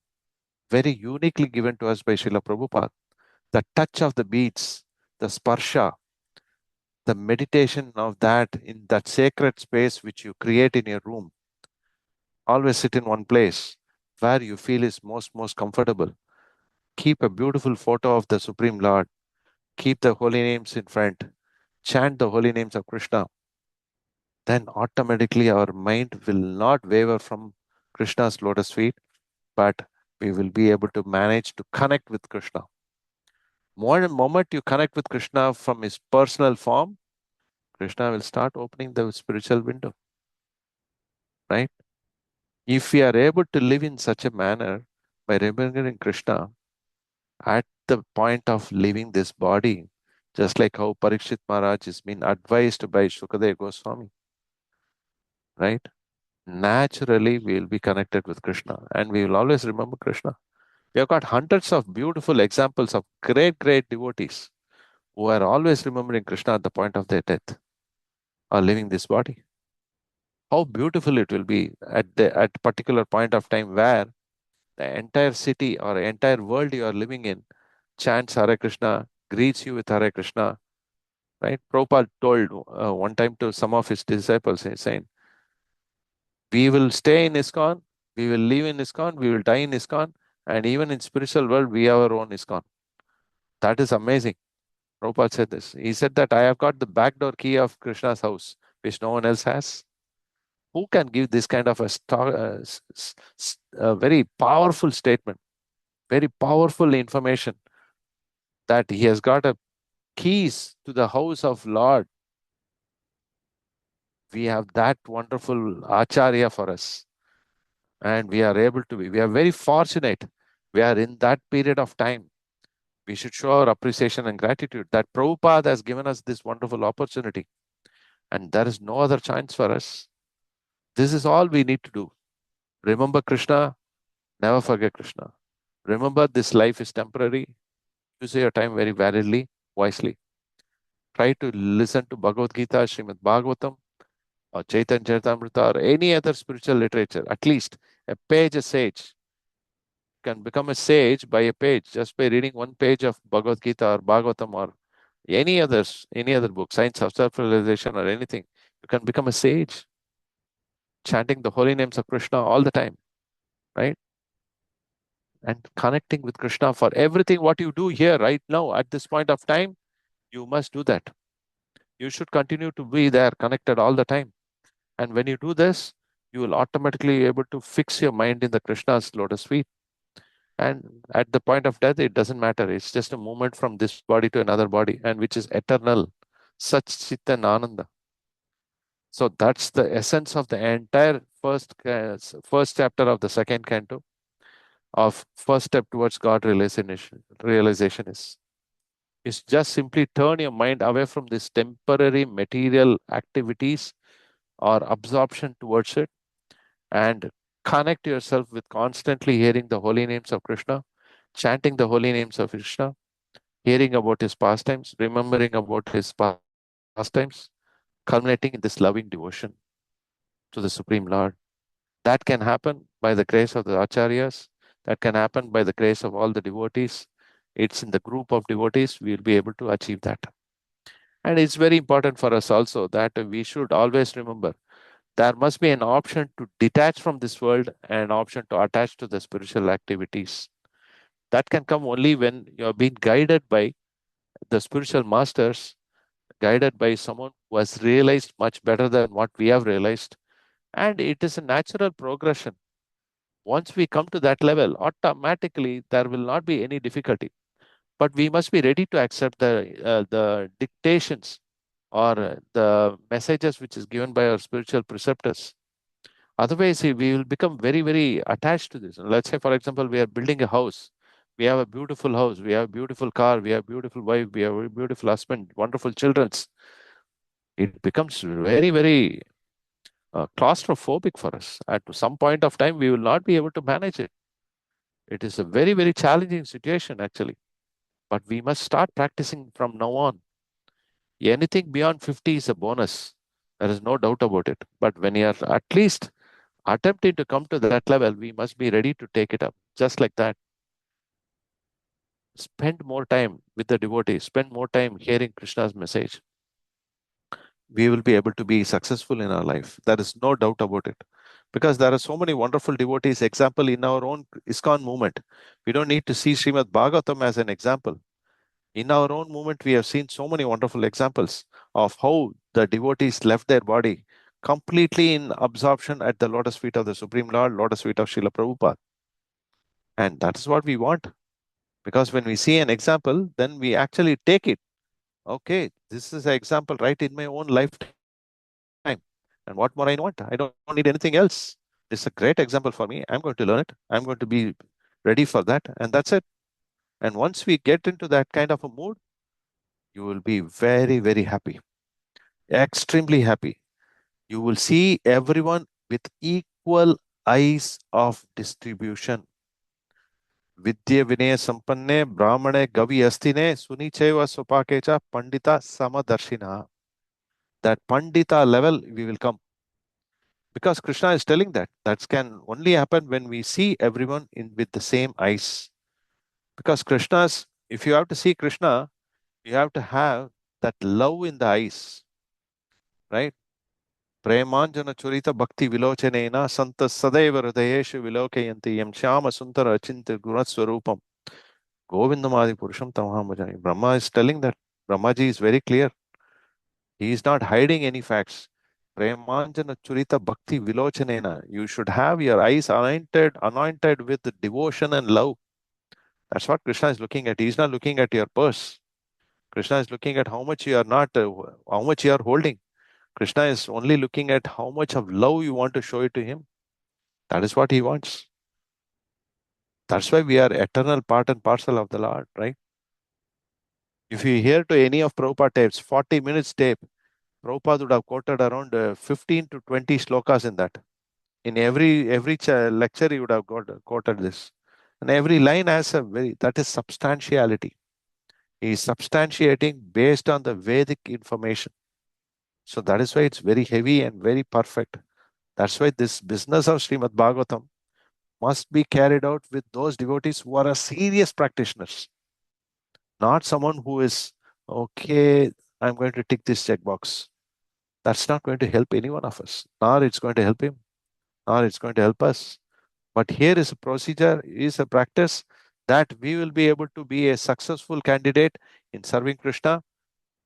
B: very uniquely given to us by Srila Prabhupada. The touch of the beads, the sparsha, the meditation of that in that sacred space which you create in your room. Always sit in one place where you feel is most comfortable. Keep a beautiful photo of the Supreme Lord. Keep the holy names in front. Chant the holy names of Krishna. Then automatically our mind will not waver from Krishna's lotus feet, but we will be able to manage to connect with Krishna. One moment you connect with Krishna from his personal form, Krishna will start opening the spiritual window, right? If we are able to live in such a manner by remembering Krishna at the point of leaving this body, just like how Parikshit Maharaj has been advised by Shukadeva Goswami, right? Naturally, we will be connected with Krishna and we will always remember Krishna. We have got hundreds of beautiful examples of great devotees who are always remembering Krishna at the point of their death or leaving this body. How beautiful it will be at particular point of time where the entire city or entire world you are living in chants Hare Krishna, greets you with Hare Krishna, right? Prabhupada told one time to some of his disciples, he's saying, we will stay in Iskcon, we will live in Iskcon, we will die in Iskcon, and even in spiritual world, we have our own Iskcon. That is amazing. Prabhupada said this. He said that I have got the backdoor key of Krishna's house, which no one else has. Who can give this kind of a very powerful statement, very powerful information that he has got a keys to the house of Lord? We have that wonderful Acharya for us, and we are able to be. We are very fortunate. We are in that period of time. We should show our appreciation and gratitude that Prabhupada has given us this wonderful opportunity, and there is no other chance for us. This is all we need to do. Remember Krishna, never forget Krishna. Remember, this life is temporary. Use your time very validly, wisely. Try to listen to Bhagavad-Gita, Śrīmad-Bhāgavatam, or Chaitanya Charitamrita, or any other spiritual literature. At least a page a sage. You can become a sage by a page, just by reading one page of Bhagavad-Gita or Bhagavatam or any other book, Science of Self-Realization or anything. You can become a sage, chanting the holy names of Krishna all the time, right? And connecting with Krishna for everything what you do here right now at this point of time, you must do that. You should continue to be there connected all the time. And when you do this, you will automatically be able to fix your mind in the Krishna's lotus feet. And at the point of death, it doesn't matter. It's just a movement from this body to another body, and which is eternal. Such Chitta and Ananda. So that's the essence of the entire first chapter of the second canto of first step towards God realization is just simply turn your mind away from this temporary material activities or absorption towards it, and connect yourself with constantly hearing the holy names of Krishna, chanting the holy names of Krishna, hearing about his pastimes, remembering about his pastimes, culminating in this loving devotion to the Supreme Lord. That can happen by the grace of the Acharyas. That can happen by the grace of all the devotees. It's in the group of devotees we will be able to achieve that. And it's very important for us also that we should always remember there must be an option to detach from this world and an option to attach to the spiritual activities. That can come only when you are being guided by the spiritual masters, guided by someone who has realized much better than what we have realized. And it is a natural progression. Once we come to that level, automatically there will not be any difficulty. But we must be ready to accept the dictations or the messages which is given by our spiritual preceptors. Otherwise, we will become very, very attached to this. Let's say, for example, we are building a house. We have a beautiful house. We have a beautiful car. We have a beautiful wife. We have a beautiful husband, wonderful children. It becomes very, very claustrophobic for us. At some point of time, we will not be able to manage it. It is a very, very challenging situation, actually. But we must start practicing from now on. Anything beyond 50 is a bonus. There is no doubt about it. But when you are at least attempting to come to that level, we must be ready to take it up. Just like that. Spend more time with the devotees. Spend more time hearing Krishna's message. We will be able to be successful in our life. There is no doubt about it. Because there are so many wonderful devotees. Example, in our own Iskcon movement, we don't need to see Śrīmad-Bhāgavatam as an example. In our own movement, we have seen so many wonderful examples of how the devotees left their body completely in absorption at the lotus feet of the Supreme Lord, lotus feet of Srila Prabhupada. And that is what we want. Because when we see an example, then we actually take it. Okay, this is an example right in my own lifetime. And what more I want? I don't need anything else. This is a great example for me. I'm going to learn it. I'm going to be ready for that. And that's it. And once we get into that kind of a mood, you will be very, very happy. Extremely happy. You will see everyone with equal eyes of distribution. Vidya Vinaya Sampanne Brahmane Gavi Astine Sunicheva Sopakecha Pandita Samadarshina. That Pandita level we will come. Because Krishna is telling that can only happen when we see everyone with the same eyes. Because if you have to see Krishna, you have to have that love in the eyes, right? Premanjana Churita Bhakti Vilochanena Santa Sadeva Hridayeshu Vilokayanti Yam Shyama Sundara Achinta Gunatswarupam Govindamadi Purusham Tamaham Bhajami. Brahma is telling that Brahmaji is very clear. He is not hiding any facts. Premanjana Churita Bhakti Vilochanena. You should have your eyes anointed with devotion and love. That's what Krishna is looking at. He's not looking at your purse. Krishna is looking at how much you are holding. Krishna is only looking at how much of love you want to show it to him. That is what he wants. That's why we are eternal part and parcel of the Lord, right? If you hear to any of Prabhupada tapes, 40 minutes tape, Prabhupada would have quoted around 15 to 20 slokas in that. In every lecture, he would have quoted this. And every line has that is substantiality. He is substantiating based on the Vedic information. So that is why it's very heavy and very perfect. That's why this business of Śrīmad-Bhāgavatam must be carried out with those devotees who are serious practitioners. Not someone who is, okay, I'm going to tick this checkbox. That's not going to help any one of us. Nor it's going to help him, nor it's going to help us. But here is a procedure, is a practice that we will be able to be a successful candidate in serving Krishna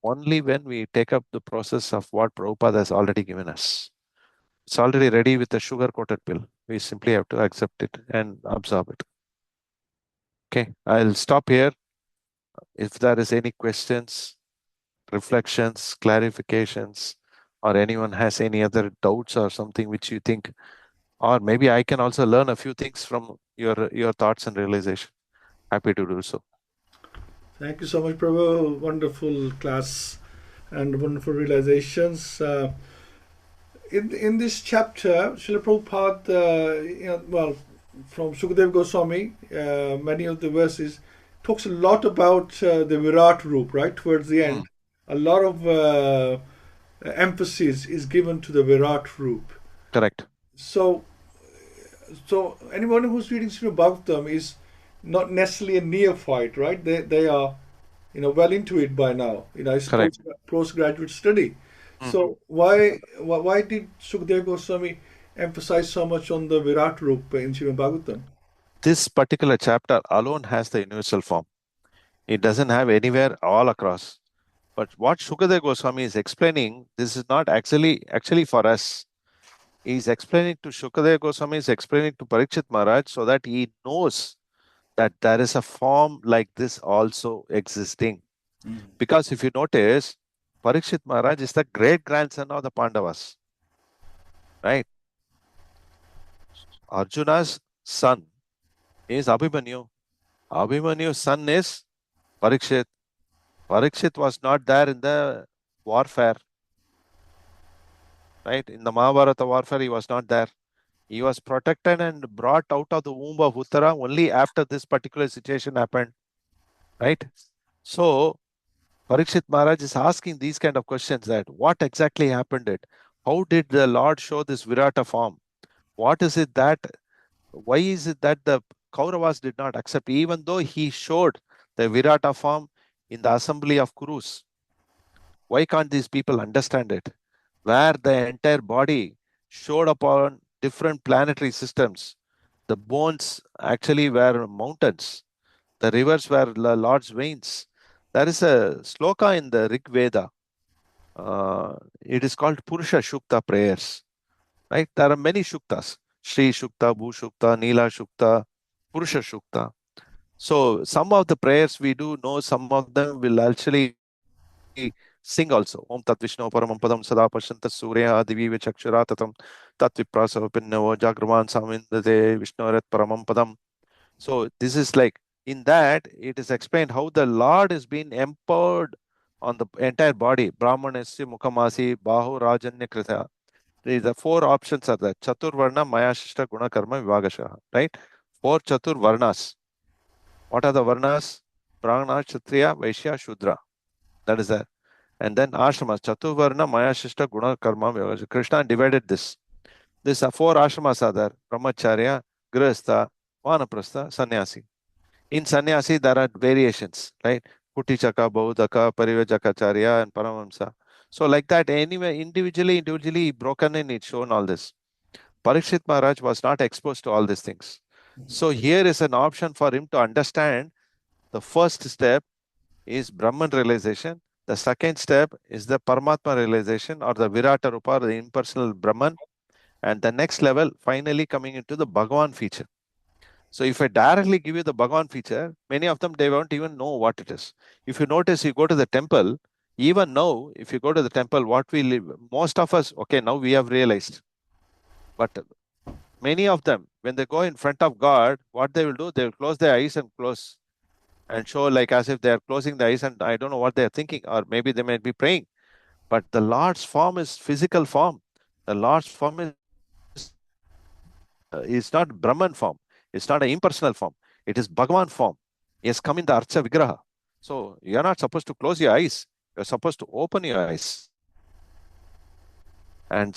B: only when we take up the process of what Prabhupada has already given us. It's already ready with a sugar-coated pill. We simply have to accept it and absorb it. Okay, I'll stop here. If there is any questions, reflections, clarifications, or anyone has any other doubts or something which you think, or maybe I can also learn a few things from your thoughts and realization. Happy to do so.
A: Thank you so much, Prabhu. Wonderful class and wonderful realizations. In this chapter, Srila Prabhupada, from Sukadeva Goswami, many of the verses talks a lot about the Virat Roop, right? Towards the end, a lot of emphasis is given to the Virat Roop.
B: Correct.
A: So anyone who's reading Śrīmad-Bhāgavatam is not necessarily a neophyte, right? They are, well into it by now. It's postgraduate study. So why did Sukadeva Goswami emphasize so much on the Virat Roop in Śrīmad-Bhāgavatam?
B: This particular chapter alone has the universal form. It doesn't have anywhere all across. But what Sukadeva Goswami is explaining, this is not actually for us. He is explaining to Sukadeva Goswami, is explaining to Parikshit Maharaj so that he knows that there is a form like this also existing. Because if you notice, Parikshit Maharaj is the great-grandson of the Pandavas, right? Arjuna's son is Abhimanyu. Abhimanyu's son is Parikshit. Parikshit was not there in the warfare, right? In the Mahabharata warfare, he was not there. He was protected and brought out of the womb of Uttara only after this particular situation happened, right? So, Parikshit Maharaj is asking these kind of questions, that what exactly happened? How did the Lord show this Virata form? Why is it that the Kauravas did not accept, even though he showed the Virata form in the assembly of Kurus? Why can't these people understand it? Where the entire body showed upon different planetary systems. The bones actually were mountains. The rivers were the Lord's veins. There is a sloka in the Rig Veda. It is called Purusha Shukta prayers. Right? There are many Shuktas. Shri Shukta, Bhu Shukta, Nila Shukta, Purusha Shukta. So some of the prayers we do know, some of them will actually sing also. Om Tat Vishnu Paramam Padam Sada Pashantas Surya Divi Vichakshara Tatam Tat Viprasa Pinnavo Jagraman Samindate Vishnu Paramam Padam. So this is like, in that, it is explained how the Lord is being empowered on the entire body. Brahmanasya Mukhamasi Bahu Rajanya Krita. The four options are there. Chatur Varna, Maya Shishta Guna Karma Vivagasha. Right? 4 Chatur Varnas. What are the Varnas? Brahmana, Kshatriya, Vaishya, Shudra. That is there. And then ashramas, Chatuvarna, Maya Shishta, Guna, Karma, Vivagasha. Krishna divided this. These are 4 ashramas are there. Brahmacharya, Grihastha, Vanaprastha, Sannyasi. In Sannyasi, there are variations, right? Kutichaka, Baudaka, Parivajakacharya, and Paramamsa. So like that, anyway, individually broken in, it's shown all this. Parikshit Maharaj was not exposed to all these things. So here is an option for him to understand. The first step is Brahman realization. The second step is the Paramatma realization, or the Virata Rupa, or the impersonal Brahman. And the next level, finally coming into the Bhagavan feature. So if I directly give you the Bhagavan feature, many of them, they won't even know what it is. If you notice, you go to the temple, even now, if you go to the temple, what we live, most of us, okay, now we have realized. But many of them, when they go in front of God, what they will do, they will close their eyes and show like as if they are closing the eyes, and I don't know what they are thinking, or maybe they might be praying. But the Lord's form is physical form. The Lord's form is not Brahman form. It's not an impersonal form. It is Bhagavan form. He has come in the Archa Vigraha. So you are not supposed to close your eyes. You are supposed to open your eyes. And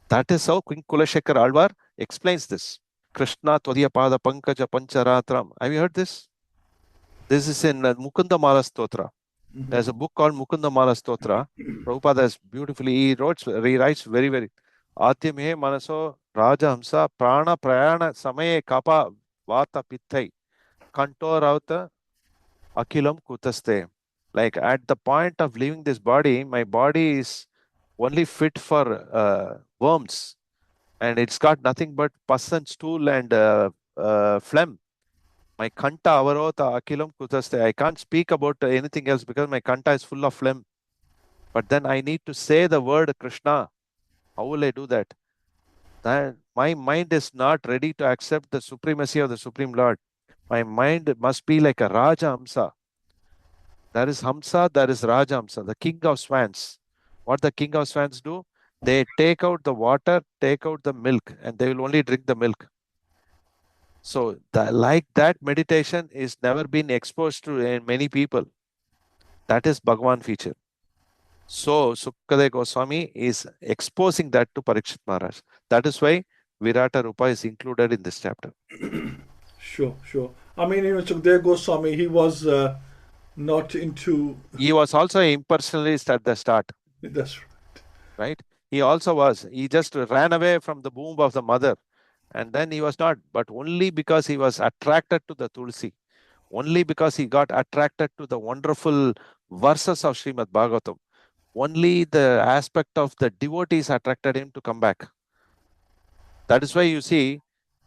B: that is how King Kulashekar Alvar explains this. Krishna Tvadiya Pada Pankaja Pancharatram. Have you heard this? This is in Mukunda Mala Stotra. There's a book called Mukunda Mala Stotra. Prabhupada is beautifully, he writes very, very. Atyamhe manaso raja hamsa prana prayana samaye kapa vata pittai kanto rauta akilam kutaste. Like at the point of leaving this body, my body is only fit for worms, and it's got nothing but pus and stool and phlegm. My kanta avarota akilam kutaste. I can't speak about anything else because my kanta is full of phlegm. But then I need to say the word Krishna. How will I do that? My mind is not ready to accept the supremacy of the Supreme Lord. My mind must be like a Raja Hamsa. There is Hamsa, there is Raja Hamsa, the king of swans. What the king of swans do? They take out the water, take out the milk, and they will only drink the milk. So like that meditation is never been exposed to many people. That is Bhagavan feature. So Sukadeva Goswami is exposing that to Parikshit Maharaj. That is why Virata Rupa is included in this chapter.
A: Sure. I mean, Sukadeva Goswami, he was not into...
B: He was also an impersonalist at the start.
A: That's right.
B: Right? He also was. He just ran away from the womb of the mother. And then he was not, but only because he was attracted to the Tulsi. Only because he got attracted to the wonderful verses of Śrīmad-Bhāgavatam. Only the aspect of the devotees attracted him to come back. That is why you see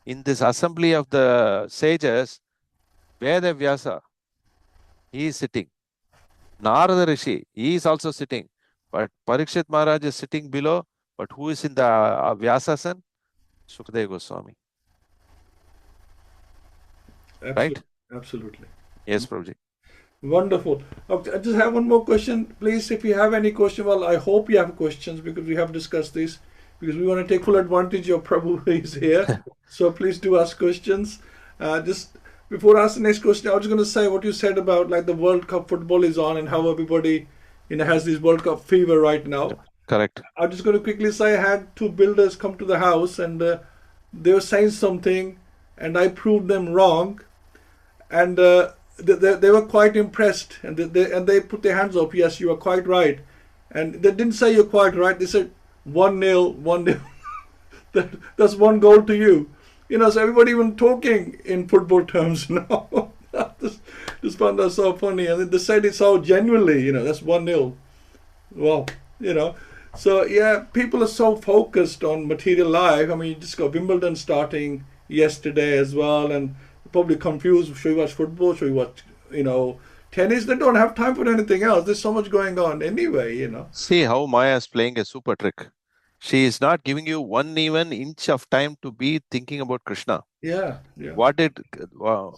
B: in this assembly of the sages, Veda Vyasa, he is sitting. Narada Rishi, he is also sitting. But Parikshit Maharaj is sitting below. But who is in the Vyasasan? Sukadeva Goswami. Right?
A: Absolutely.
B: Yes, Prabhuji.
A: Wonderful. Okay, I just have one more question. Please, if you have any question, well, I hope you have questions because we have discussed this. Because we want to take full advantage of Prabhu is here. So please do ask questions. Just before I ask the next question, I was going to say what you said about like the World Cup football is on and how everybody has this World Cup fever right now.
B: Correct.
A: I'm just going to quickly say I had two builders come to the house and they were saying something and I proved them wrong. And they were quite impressed and they put their hands up. Yes, you are quite right. And they didn't say you're quite right. They said 1-0, 1-0. That's one goal to you. So everybody even talking in football terms now. Just found that so funny. And they said it so genuinely, that's 1-0. Wow, So yeah, people are so focused on material life. I mean, you just got Wimbledon starting yesterday as well, and probably confused. Should we watch football? Should we watch, tennis? They don't have time for anything else. There's so much going on anyway,
B: See how Maya is playing a super trick. She is not giving you one even inch of time to be thinking about Krishna.
A: Yeah.
B: What did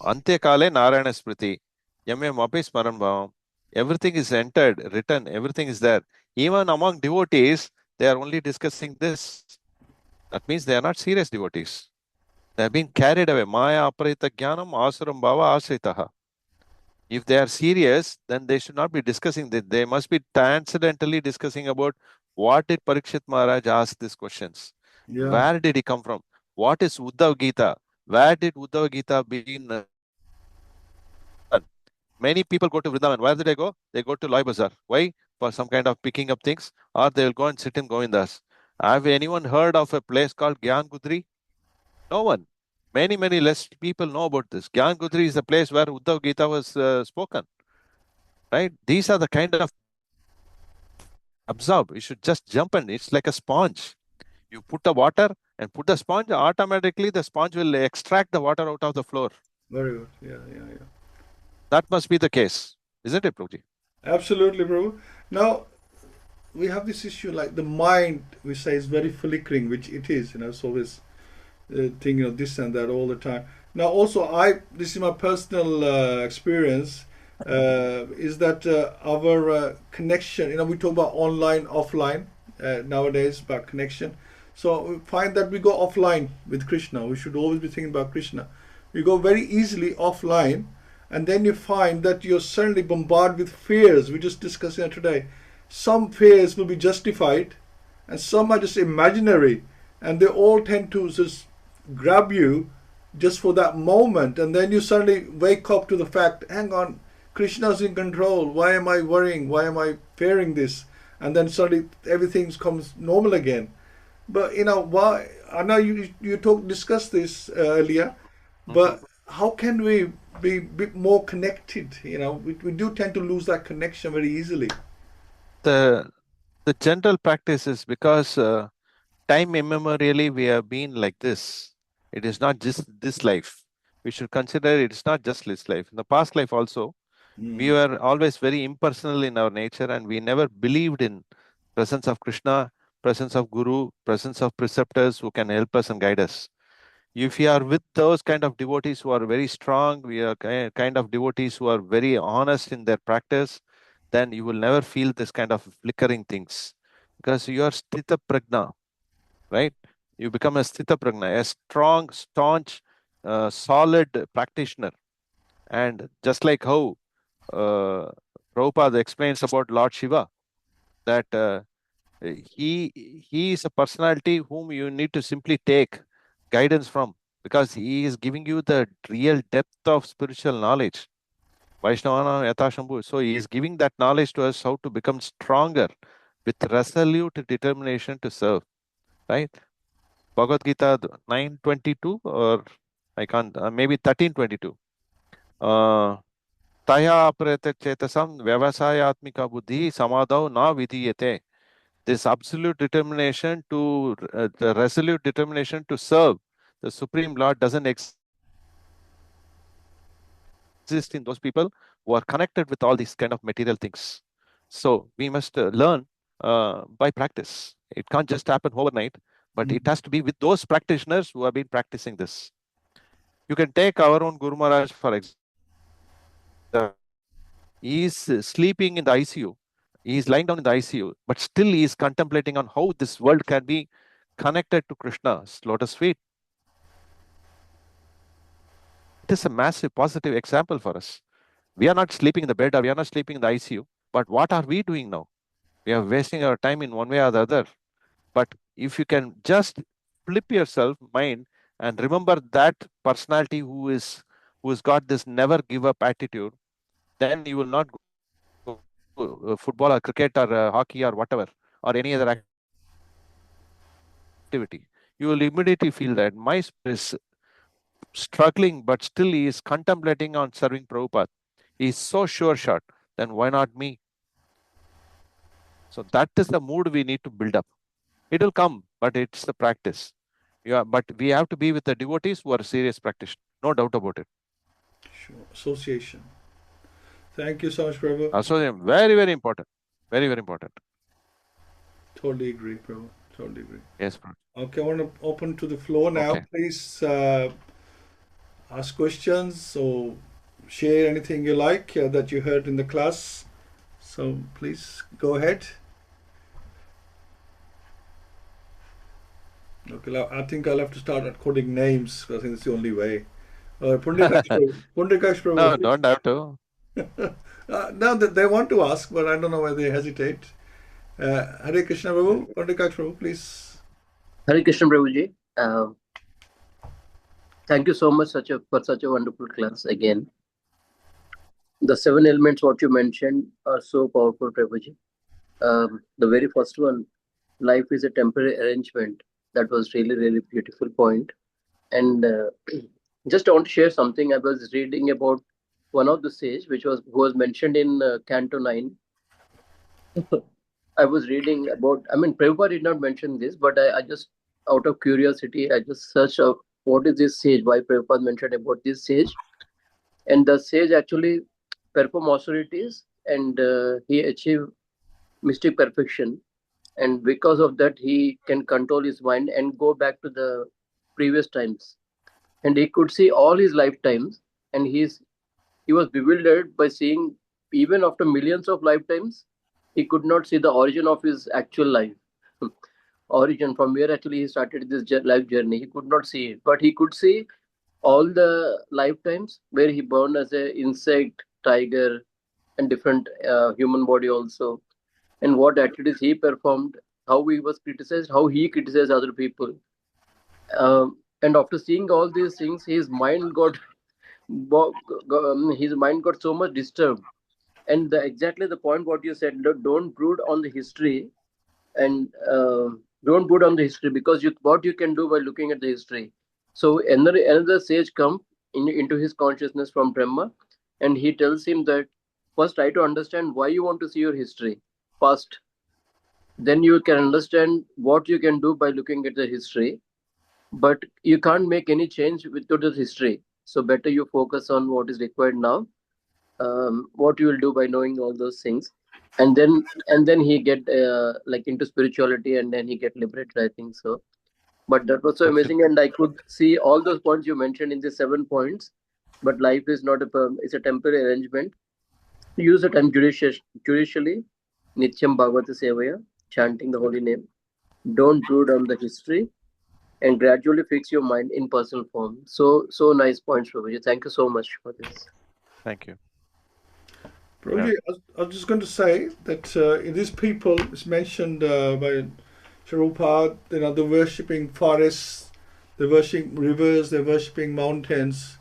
B: Ante Kale Narayana Smriti, Yame Mapi Smaran Bhavam, everything is entered, written, everything is there. Even among devotees, they are only discussing this. That means they are not serious devotees. They have been carried away. Maya Aparita Jnanam Asuram Bhava Asritaha. If they are serious, then they should not be discussing this. They must be transcendentally discussing about what did Parikshit Maharaj ask these questions.
A: Yeah.
B: Where did he come from? What is Uddhav Gita? Where did Uddhav Gita begin? Many people go to Vrindavan. Where did they go? They go to Loi Bazaar. Why? For some kind of picking up things, or they will go and sit in Govindas. Have anyone heard of a place called Gyan Gudri? No one. Many less people know about this. Gyan Gudri is the place where Uddhav Gita was spoken. right? These are the kind of absorb. You should just jump and it's like a sponge. You put the water and put the sponge, automatically the sponge will extract the water out of the floor.
A: Very good. Yeah.
B: That must be the case, isn't it, Prabhuji?
A: Absolutely, Prabhu. Now, we have this issue like the mind, we say, is very flickering, which it is, it's always thinking of this and that all the time. Now, also, this is my personal experience, is that our connection, we talk about online, offline nowadays, about connection. So we find that we go offline with Krishna. We should always be thinking about Krishna. We go very easily offline, and then you find that you're suddenly bombarded with fears. We just discussed it today. Some fears will be justified, and some are just imaginary, and they all tend to just grab you just for that moment, and then you suddenly wake up to the fact, hang on, Krishna's in control. Why am I worrying? Why am I fearing this? And then suddenly everything comes normal again. But why? I know you discussed this earlier, but how can we be a bit more connected? We do tend to lose that connection very easily.
B: The general practice is because time immemorially we have been like this. It is not just this life. We should consider it's not just this life. In the past life also, we were always very impersonal in our nature, and we never believed in presence of Krishna, presence of Guru, presence of preceptors who can help us and guide us. If you are with those kind of devotees who are very strong, we are kind of devotees who are very honest in their practice, then you will never feel this kind of flickering things, because you are sthita prajna, right? You become a sthita prajna, a strong, staunch, solid practitioner. And just like how Prabhupada explains about Lord Shiva, that he is a personality whom you need to simply take guidance from, because he is giving you the real depth of spiritual knowledge. Vaishnavana Yatha Shambhu. So he is giving that knowledge to us how to become stronger with resolute determination to serve, right? Bhagavad-Gita 9:22, or I can't, maybe 13:22. Taya aprete chetasam vyavasayatmika buddhi samadau na vidiyate. This absolute determination the resolute determination to serve the Supreme Lord doesn't exist in those people who are connected with all these kind of material things. So we must learn by practice. It can't just happen overnight, but it has to be with those practitioners who have been practicing this. You can take our own Guru Maharaj, for example. He is sleeping in the ICU. He is lying down in the ICU, but still he is contemplating on how this world can be connected to Krishna's lotus feet. It is a massive positive example for us. We are not sleeping in the bed, or we are not sleeping in the ICU, but what are we doing now? We are wasting our time in one way or the other. But if you can just flip yourself mind and remember that personality who's got this never give up attitude, then you will not go football or cricket or hockey or whatever, or any other activity. You will immediately feel that my spirit is struggling, but still he is contemplating on serving Prabhupada. He is so sure shot, then why not me? So that is the mood we need to build up. It will come, but it's the practice. Yeah, but we have to be with the devotees who are serious practitioners. No doubt about it.
A: Sure. Association. Thank you so much, Prabhu.
B: Association, very, very important. Very, very important.
A: Totally agree, Prabhu. Totally agree.
B: Yes, Prabhu.
A: Okay, I want to open to the floor now.
B: Okay.
A: Please ask questions or share anything you like that you heard in the class. So please go ahead. Okay, I think I'll have to start recording names because I think it's the only way. Pundrikash Prabhu.
B: No, don't have to.
A: No, they want to ask, but I don't know why they hesitate. Hare Krishna Prabhu, Pundrikash Prabhu, please.
C: Hare Krishna Prabhuji. Thank you so much for such a wonderful class again. The 7 elements what you mentioned are so powerful, Prabhuji. The very first one, life is a temporary arrangement. That was really, really beautiful point. And just I want to share something. I was reading about one of the sage, who was mentioned in Canto 9. I was reading about, Prabhupada did not mention this, but I just, out of curiosity, I just searched out what is this sage, why Prabhupada mentioned about this sage. And the sage actually performed austerities, and he achieved mystic perfection. And because of that, he can control his mind and go back to the previous times. And he could see all his lifetimes, and he was bewildered by seeing, even after millions of lifetimes, he could not see the origin of his actual life. Origin from where actually he started this life journey, he could not see it, but he could see all the lifetimes where he born as a insect, tiger, and different human body also, and what activities he performed, how he was criticized, how he criticized other people. And after seeing all these things, his mind got so much disturbed. And exactly the point what you said, don't brood on the history, and don't brood on the history, because what you can do by looking at the history. So another sage come into his consciousness from Brahma, and he tells him that first try to understand why you want to see your history first. Then you can understand what you can do by looking at the history, but you can't make any change to the history. So better you focus on what is required now, what you will do by knowing all those things. And then he get like into spirituality, and then he get liberated, I think so. But that was so amazing, and I could see all those points you mentioned in the 7 points. But life is not it's a temporary arrangement. Use the time judicially. Nityam Bhagavata-Sevayā, chanting the holy name. Don't brood on the history, and gradually fix your mind in personal form. So nice points, Prabhuji. Thank you so much for this.
B: Thank you.
A: Prabhuji, I was just going to say that in these people, it's mentioned by Srila Prabhupada, they're worshipping forests, they're worshipping rivers, they're worshipping mountains.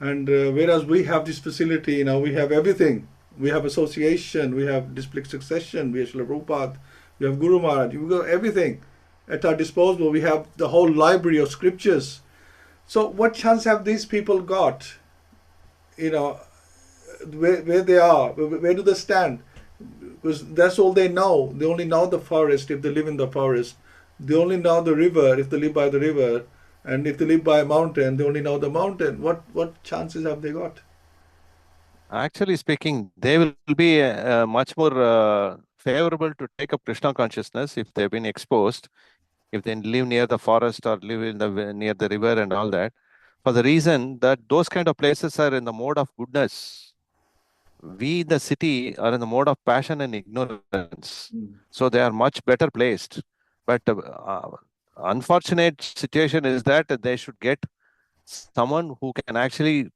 A: And whereas we have this facility, we have everything. We have association, we have disciplic succession, we have Srila Prabhupada, we have Guru Maharaj, we got everything at our disposal. We have the whole library of scriptures. So what chance have these people got? Where they are, where do they stand? Because that's all they know. They only know the forest if they live in the forest. They only know the river if they live by the river. And if they live by a mountain, they only know the mountain. What chances have they got?
B: Actually speaking, they will be much more favorable to take up Krishna consciousness if they've been exposed, if they live near the forest or live near the river and all that, for the reason that those kind of places are in the mode of goodness. We, the city, are in the mode of passion and ignorance. So they are much better placed. But unfortunate situation is that they should get someone who can actually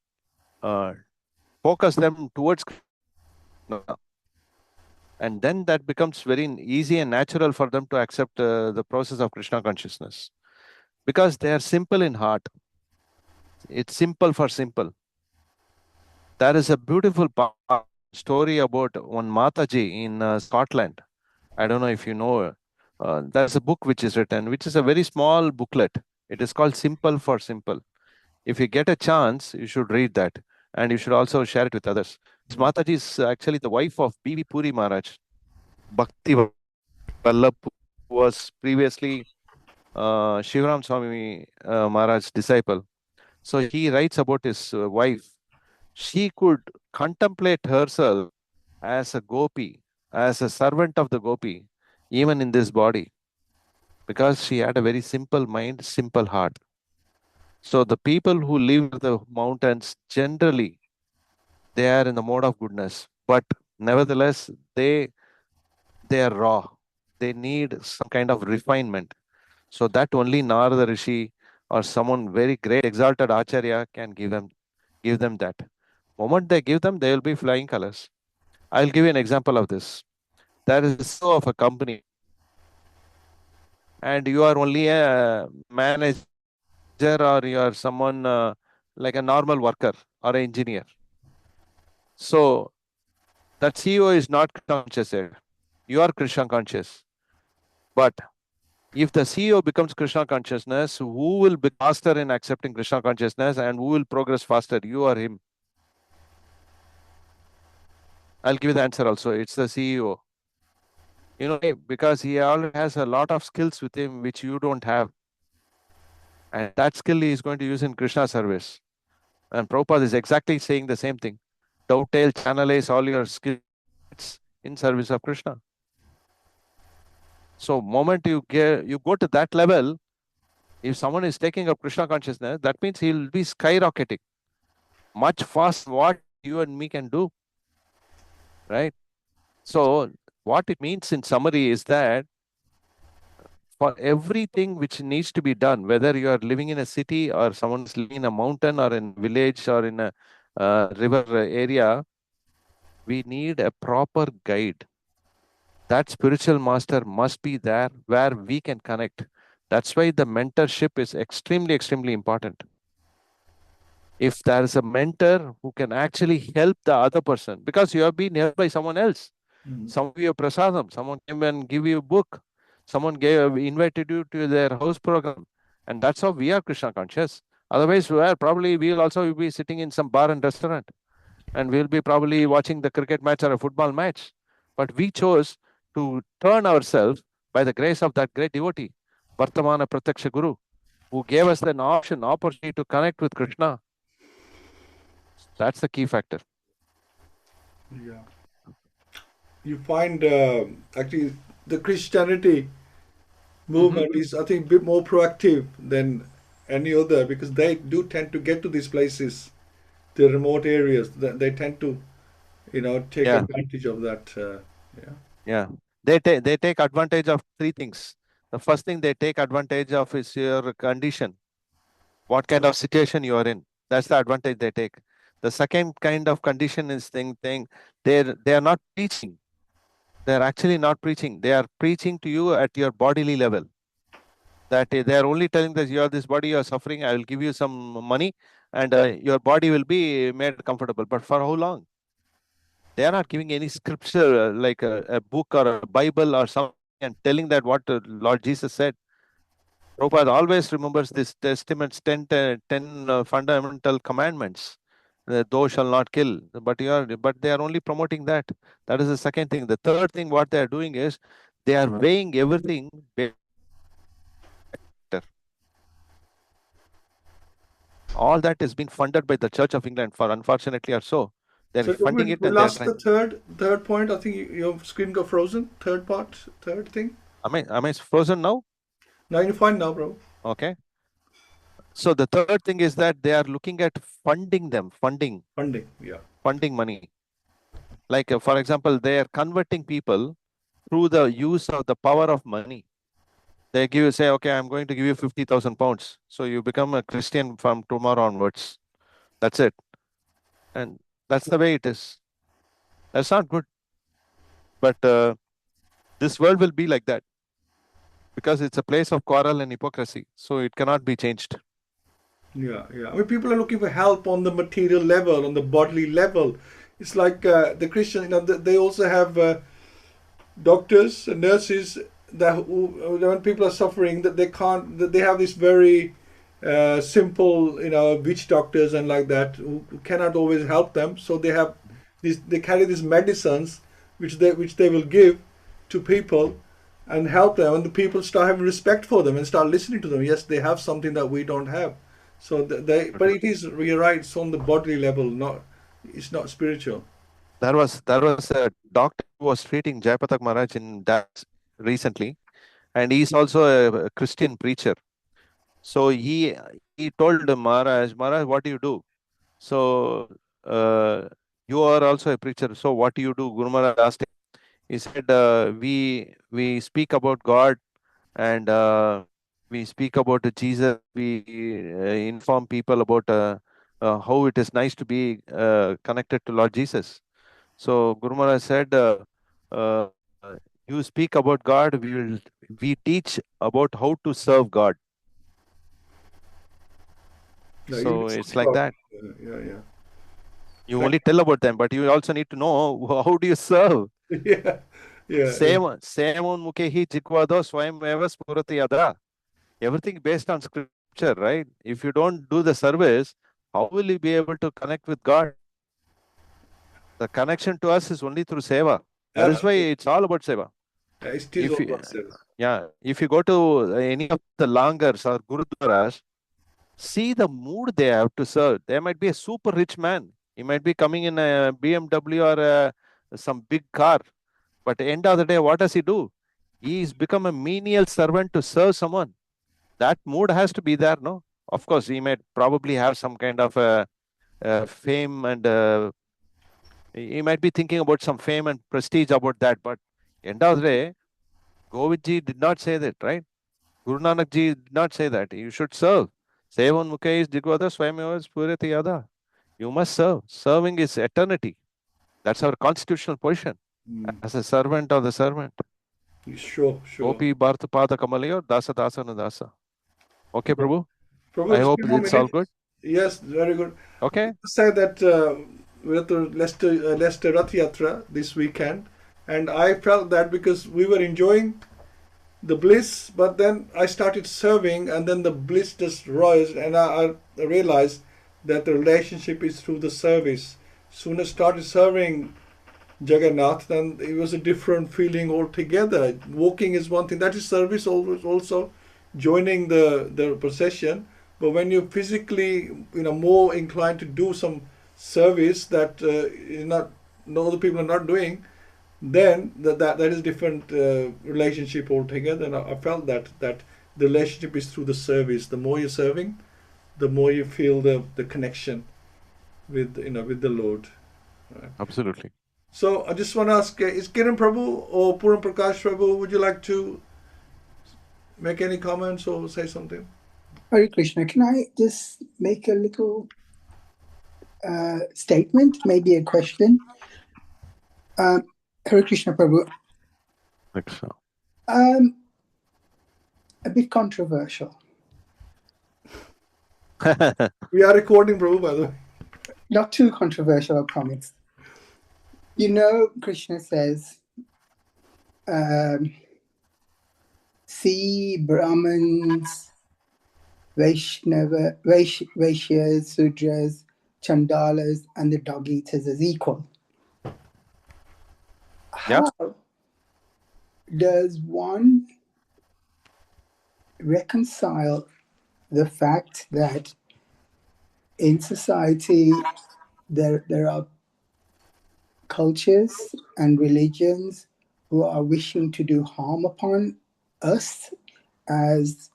B: focus them towards Krishna. And then that becomes very easy and natural for them to accept the process of Krishna consciousness. Because they are simple in heart. It's simple for simple. There is a beautiful story about one Mataji in Scotland. I don't know if you know. There's a book which is written, which is a very small booklet. It is called Simple for Simple. If you get a chance, you should read that. And you should also share it with others. Mataji is actually the wife of B.V. Puri Maharaj. Bhaktivedanta, who was previously Shivaram Swami Maharaj's disciple. So he writes about his wife. She could contemplate herself as a gopi, as a servant of the gopi, even in this body, because she had a very simple mind, simple heart. So the people who live in the mountains, generally, they are in the mode of goodness, but nevertheless, they are raw. They need some kind of refinement. So that only Narada Rishi or someone very great exalted Acharya can give them that. Moment they give them, they will be flying colors. I'll give you an example of this. There is a CEO of a company, and you are only a manager or you are someone like a normal worker or an engineer. So that CEO is not conscious yet. You are Krishna conscious. But if the CEO becomes Krishna consciousness, who will be faster in accepting Krishna consciousness and who will progress faster, you or him? I'll give you the answer also. It's the CEO. You know, because he already has a lot of skills with him which you don't have. And that skill he is going to use in Krishna service. And Prabhupada is exactly saying the same thing. Dovetail, channelize all your skills in service of Krishna. So moment you go to that level, if someone is taking up Krishna consciousness, that means he'll be skyrocketing much faster what you and me can do. Right? So what it means in summary is that for everything which needs to be done, whether you are living in a city or someone's living in a mountain or in a village or in a river area, we need a proper guide. That spiritual master must be there where we can connect. That's why the mentorship is extremely, extremely important. If there is a mentor who can actually help the other person, because you have been helped by someone else, someone give you prasadam, someone came and give you a book, someone invited you to their house program, and that's how we are Krishna conscious. Otherwise, we'll also be sitting in some bar and restaurant, and we'll be probably watching the cricket match or a football match. But we chose to turn ourselves by the grace of that great devotee, Vartamana Pratyaksha Guru, who gave us an opportunity to connect with Krishna. That's the key factor.
A: Yeah. You find actually the Christianity movement is, I think, a bit more proactive than any other, because they do tend to get to these places, the remote areas. They tend to, take advantage of that.
B: They take advantage of three things. The first thing they take advantage of is your condition. What kind of situation you are in. That's the advantage they take. The second kind of condition is they are not preaching. They're actually not preaching. They are preaching to you at your bodily level. That they are only telling that you are this body, you are suffering, I will give you some money and your body will be made comfortable. But for how long? They are not giving any scripture like a book or a Bible or something and telling that what Lord Jesus said. Prabhupada always remembers this Testament's 10 fundamental commandments. Thou shall not kill. But they are only promoting that. That is the second thing. The third thing what they are doing is they are weighing everything. All that is being funded by the Church of England, for unfortunately or so. They're funding it.
A: We lost the third point. I think your screen got frozen. Third thing.
B: Am I frozen now?
A: No, you're fine now, bro.
B: Okay. So the third thing is that they are looking at funding them. Funding money. Like, for example, they are converting people through the use of the power of money. They say, okay, I'm going to give you 50,000 pounds. So you become a Christian from tomorrow onwards. That's it. And that's the way it is. That's not good. But this world will be like that. Because it's a place of quarrel and hypocrisy. So it cannot be changed.
A: Yeah. I mean, people are looking for help on the material level, on the bodily level. It's like the Christian, they also have doctors and nurses that when people are suffering, that they have this very simple, witch doctors and like that who cannot always help them. So they carry these medicines which they will give to people and help them, and the people start having respect for them and start listening to them. Yes, they have something that we don't have. So but it is, you're right, it's on the bodily level, it's not spiritual.
B: There was a doctor who was treating Jayapatak Maharaj in that recently, and he's also a Christian preacher. So he told Maharaj, what do you do? So you are also a preacher. So what do you do? Guru Maharaj asked him. He said, we speak about God and we speak about Jesus. We inform people about how it is nice to be connected to Lord Jesus. So Guru Maharaj said, you speak about God, we teach about how to serve God. So it's like that.
A: Yeah.
B: You only tell about them, but you also need to know how do you serve. Same mukhe hi jikvado swayam eva spurati yada. Everything based on scripture, right? If you don't do the service, how will you be able to connect with God? The connection to us is only through seva. That is why it's all about seva.
A: It is
B: If
A: all
B: you,
A: about service.
B: if you go to any of the langars or gurudwaras, see the mood they have to serve. There might be a super rich man. He might be coming in a BMW or some big car. But at the end of the day, what does he do? He's become a menial servant to serve someone. That mood has to be there, no? Of course, he might probably have some kind of fame and he might be thinking about some fame and prestige about that. But end of the day, Govindji did not say that, right? Guru Nanak Ji did not say that. You should serve. Sevan Mukhe is Jigvada Swami Purati Yada. You must serve. Serving is eternity. That's our constitutional position as a servant of the servant.
A: Sure.
B: Gopi Bharata Pada Kamalayo, Dasa Dasa Nadasa. Okay, Prabhu?
A: Prabhu,
B: I hope
A: just 1
B: it's all
A: minute.
B: good.
A: Yes, very good.
B: Okay.
A: Say that we have to Leicester Rath Yatra this weekend, and I felt that because we were enjoying the bliss, but then I started serving, and then the bliss just rose, and I realized that the relationship is through the service. Soon as I started serving Jagannath, then it was a different feeling altogether. Walking is one thing, that is service, always also joining the procession. But when you're physically, more inclined to do some service that other people are not doing, then that is different relationship altogether. And I felt that the relationship is through the service. The more you're serving, the more you feel the connection with the Lord. Right.
B: Absolutely.
A: So I just want to ask, is Kiran Prabhu or Puram Prakash Prabhu, would you like to make any comments or say something?
D: Hare Krishna, can I just make a little statement, maybe a question? Hare Krishna Prabhu. A bit controversial.
A: We are recording, Prabhu, by the way.
D: Not too controversial, I promise. Krishna says, see Brahmins, Vaishyas, Sudras, Chandalas, and the dog eaters as equal. How does one reconcile the fact that in society there are cultures and religions who are wishing to do harm upon us as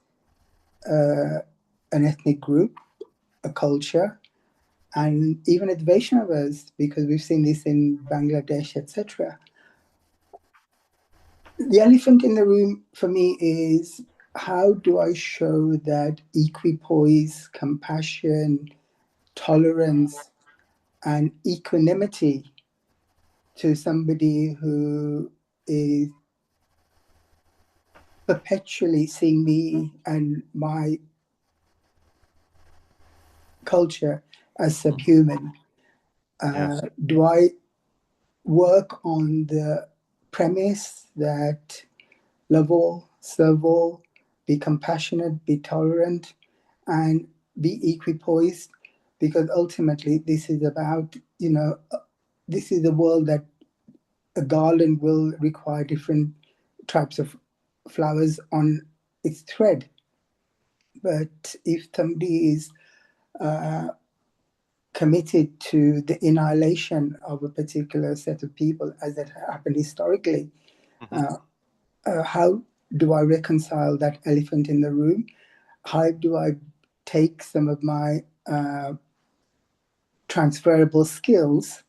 D: an ethnic group, a culture, and even at Vaishnavas, because we've seen this in Bangladesh, etc. The elephant in the room for me is, how do I show that equipoise, compassion, tolerance, and equanimity to somebody who is perpetually seeing me and my culture as subhuman? Do I work on the premise that love all, serve all, be compassionate, be tolerant, and be equipoised? Because ultimately this is about, this is a world that a garland will require different types of flowers on its thread. But if somebody is committed to the annihilation of a particular set of people, as that happened historically, how do I reconcile that elephant in the room? How do I take some of my transferable skills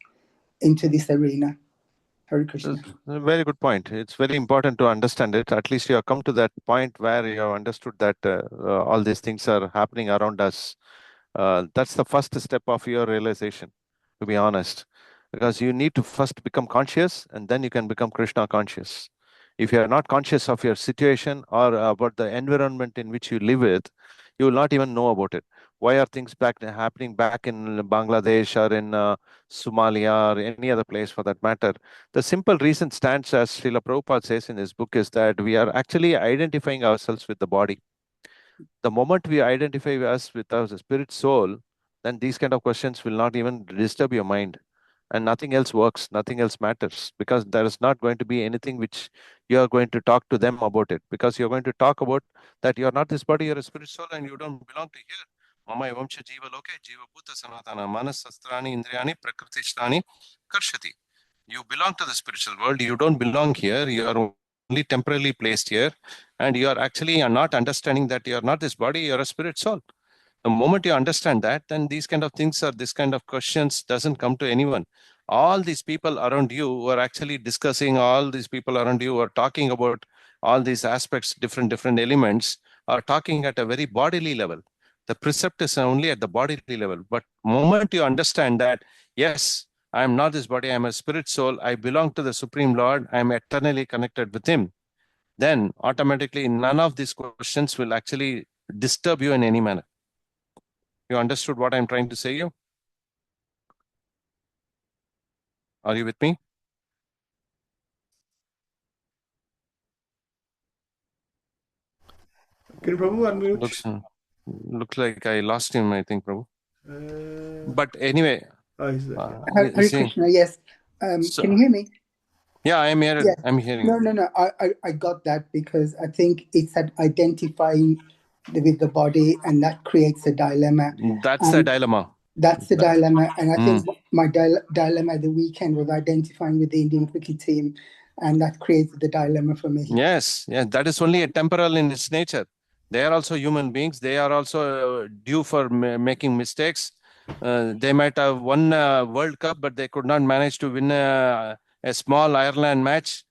D: into this arena? Hare Krishna.
B: A very good point. It's very important to understand it. At least you have come to that point where you have understood that all these things are happening around us. That's the first step of your realization, to be honest, because you need to first become conscious and then you can become Krishna conscious. If you are not conscious of your situation or about the environment in which you live with, you will not even know about it. Why are things happening back in Bangladesh or in Somalia or any other place for that matter? The simple reason stands, as Srila Prabhupada says in his book, is that we are actually identifying ourselves with the body. The moment we identify us with our spirit soul, then these kind of questions will not even disturb your mind. and nothing else works, nothing else matters, because there is not going to be anything which you are going to talk to them about it, because you're going to talk about that you are not this body, you're a spirit soul, and you don't belong to here. Mama evamcha jiva loke jiva bhuta sanatana manas sastrani indriyani prakritishtani karshati. You belong to the spiritual world, you don't belong here, you are only temporarily placed here, and you are actually not understanding that you are not this body, you're a spirit soul. The moment you understand that, then these kind of things or this kind of questions doesn't come to anyone. All these people around you who are actually discussing, all these people around you who are talking about all these aspects, different elements, are talking at a very bodily level. The precept is only at the bodily level. But moment you understand that, yes, I am not this body, I am a spirit soul, I belong to the Supreme Lord, I am eternally connected with Him, then automatically none of these questions will actually disturb you in any manner. You understood what I'm trying to say you? Are you with me?
A: Can Prabhu unmute?
B: Looks like I lost him, I think, Prabhu. But anyway.
A: He's there.
D: Hare Krishna, yes. Can you hear me?
B: Yeah, I'm hearing.
D: Yes.
B: I'm hearing.
D: No. I got that because I think it's at identifying with the body, and that creates a dilemma.
B: That's the dilemma.
D: That's the dilemma. And I think my dilemma the weekend was identifying with the Indian cricket team, and that created the dilemma for me.
B: Yes, that is only a temporal in its nature. They are also human beings. They are also due for making mistakes. They might have won a World Cup, but they could not manage to win a small Ireland match.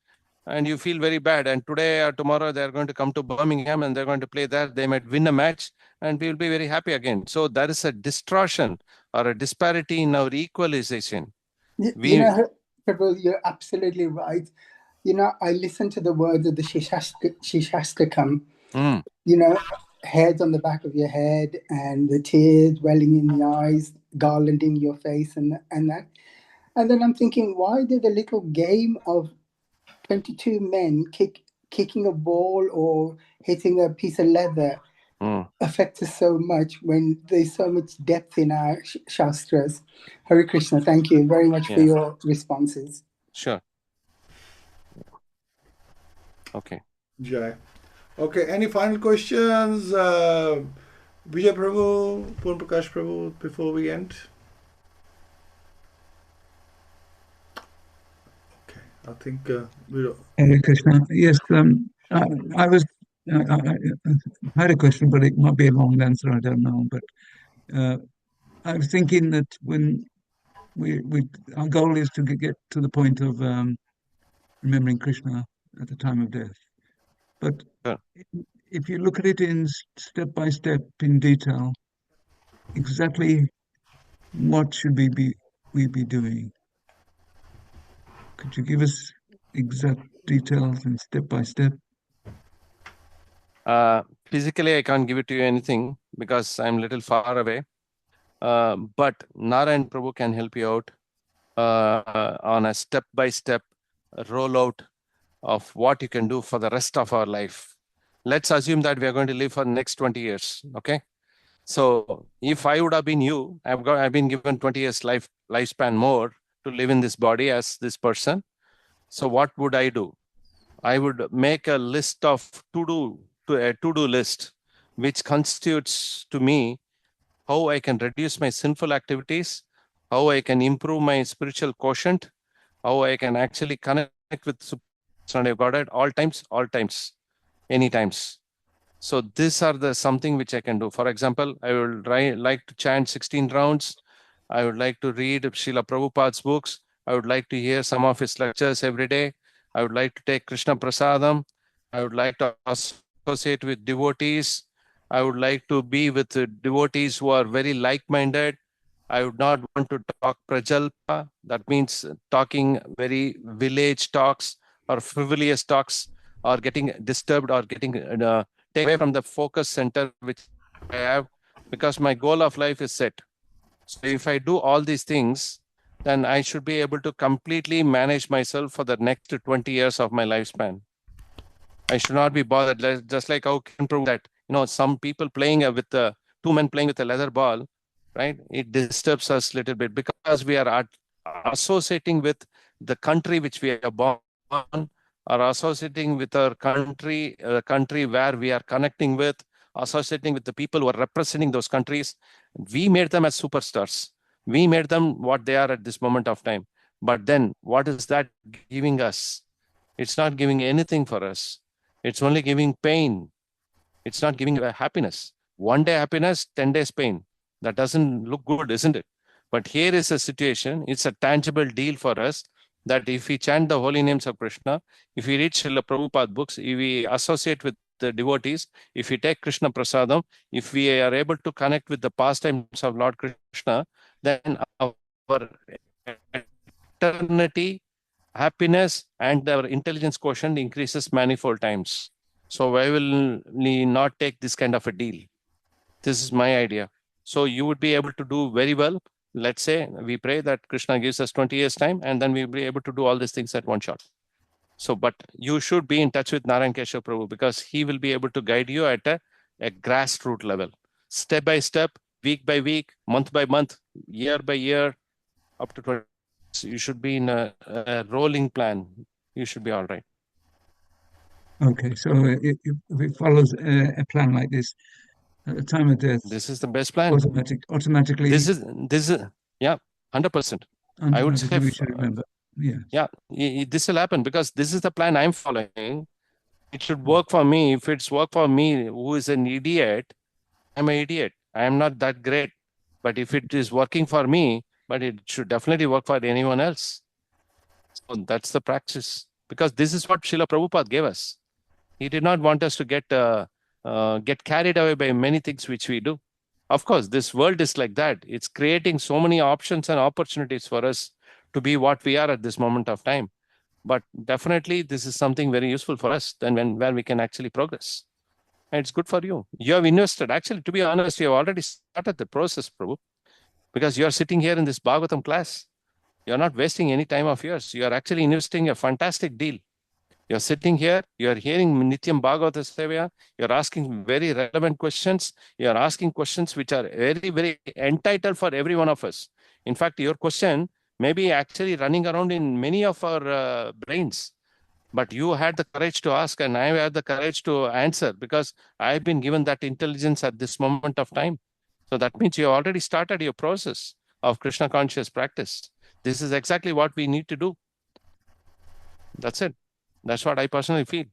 B: And you feel very bad. And today or tomorrow, they're going to come to Birmingham and they're going to play there. They might win a match and we will be very happy again. So there is a distortion or a disparity in our equalization.
D: Prabhu, you're absolutely right. I listen to the words of the Shishastakam. Hairs on the back of your head and the tears welling in the eyes, garlanding your face and that. And then I'm thinking, why did a little game of 22 men kicking a ball or hitting a piece of leather affect us so much when there's so much depth in our Shastras? Hare Krishna, thank you very much for your responses.
B: Sure. Okay.
A: Jai. Okay, any final questions? Vijay Prabhu, Purn Prakash Prabhu, before we end? Okay, I think we don't.
E: Hare Krishna. Yes, I had a question, but it might be a long answer, I don't know. But I was thinking that when our goal is to get to the point of remembering Krishna at the time of death. But if you look at it in step by step in detail, exactly what should we be doing? Could you give us exact details and step by step?
B: Physically, I can't give it to you anything because I'm a little far away. But Narayan Prabhu can help you out on a step by step rollout of what you can do for the rest of our life. Let's assume that we are going to live for the next 20 years. Okay. So if I would have been you, I've been given 20 years lifespan more to live in this body as this person. So what would I do? I would make a list of to-do list, which constitutes to me how I can reduce my sinful activities, how I can improve my spiritual quotient, how I can actually connect with Sunday God at all times, any times. So these are something which I can do. For example, I would like to chant 16 rounds. I would like to read Srila Prabhupada's books. I would like to hear some of his lectures every day. I would like to take Krishna Prasadam. I would like to associate with devotees. I would like to be with devotees who are very like-minded. I would not want to talk prajalpa. That means talking very village talks or frivolous talks, or getting disturbed or getting take away from the focus center which I have, because my goal of life is set. So if I do all these things, then I should be able to completely manage myself for the next 20 years of my lifespan. I should not be bothered, just like how can prove that, some people playing with two men playing with a leather ball, right? It disturbs us a little bit because we are associating with the country which we are born, or associating with our country, country where we are connecting with, associating with the people who are representing those countries. We made them as superstars. We made them what they are at this moment of time. But then what is that giving us? It's not giving anything for us. It's only giving pain. It's not giving happiness. 1 day happiness, 10 days pain. That doesn't look good, isn't it? But here is a situation, it's a tangible deal for us, that if we chant the holy names of Krishna, if we read Srila Prabhupada books, if we associate with the devotees, if we take Krishna Prasadam, if we are able to connect with the pastimes of Lord Krishna, then our eternity, happiness, and our intelligence quotient increases manifold times. So why will we not take this kind of a deal? This is my idea. So you would be able to do very well. Let's say we pray that Krishna gives us 20 years time, and then we'll be able to do all these things at one shot. So, but you should be in touch with Narayan Keshav Prabhu, because he will be able to guide you at a grassroots level, step by step, week by week, month by month, year by year, up to 20. So you should be in a rolling plan. You should be all right.
E: Okay, so if it follows a plan like this, at the time of death,
B: this is the best plan.
E: Automatically.
B: This is yeah, 100%. I would say
E: we should remember. Yeah.
B: Yeah, this will happen because this is the plan I'm following. It should work for me. If it's work for me, who is an idiot, I'm an idiot. I am not that great. But if it is working for me, but it should definitely work for anyone else. So that's the practice. Because this is what Srila Prabhupada gave us. He did not want us to get carried away by many things which we do. Of course, this world is like that. It's creating so many options and opportunities for us to be what we are at this moment of time. But definitely, this is something very useful for us, then where we can actually progress. And it's good for you. You have invested. Actually, to be honest, you have already started the process, Prabhu, because you are sitting here in this Bhagavatam class. You are not wasting any time of yours. You are actually investing a fantastic deal. You're sitting here, you're hearing Nityam Bhagavata-Sevayā, you're asking very relevant questions, you're asking questions which are very, very entitled for every one of us. In fact, your question may be actually running around in many of our brains, but you had the courage to ask and I had the courage to answer because I've been given that intelligence at this moment of time. So that means you already started your process of Krishna conscious practice. This is exactly what we need to do. That's it. That's what I personally feel.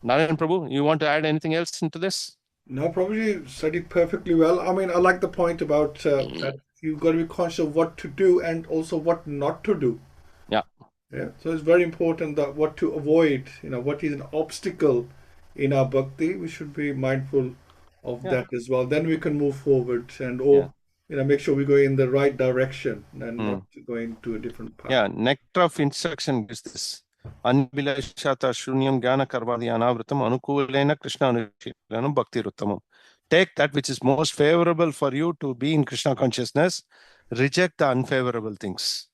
B: Narayan Prabhu, you want to add anything else into this?
A: No, probably you said it perfectly well. I mean, I like the point about that you've got to be conscious of what to do and also what not to do.
B: Yeah.
A: Yeah. So it's very important that what to avoid, what is an obstacle in our bhakti, we should be mindful of that as well. Then we can move forward and make sure we go in the right direction and not go into a different path.
B: Yeah, nectar of instruction is this. Anvilashata shunyam jnana karvadi anavritam anukulena Krishna anushilana bhakti ruttamam. Take that which is most favorable for you to be in Krishna consciousness. Reject the unfavorable things.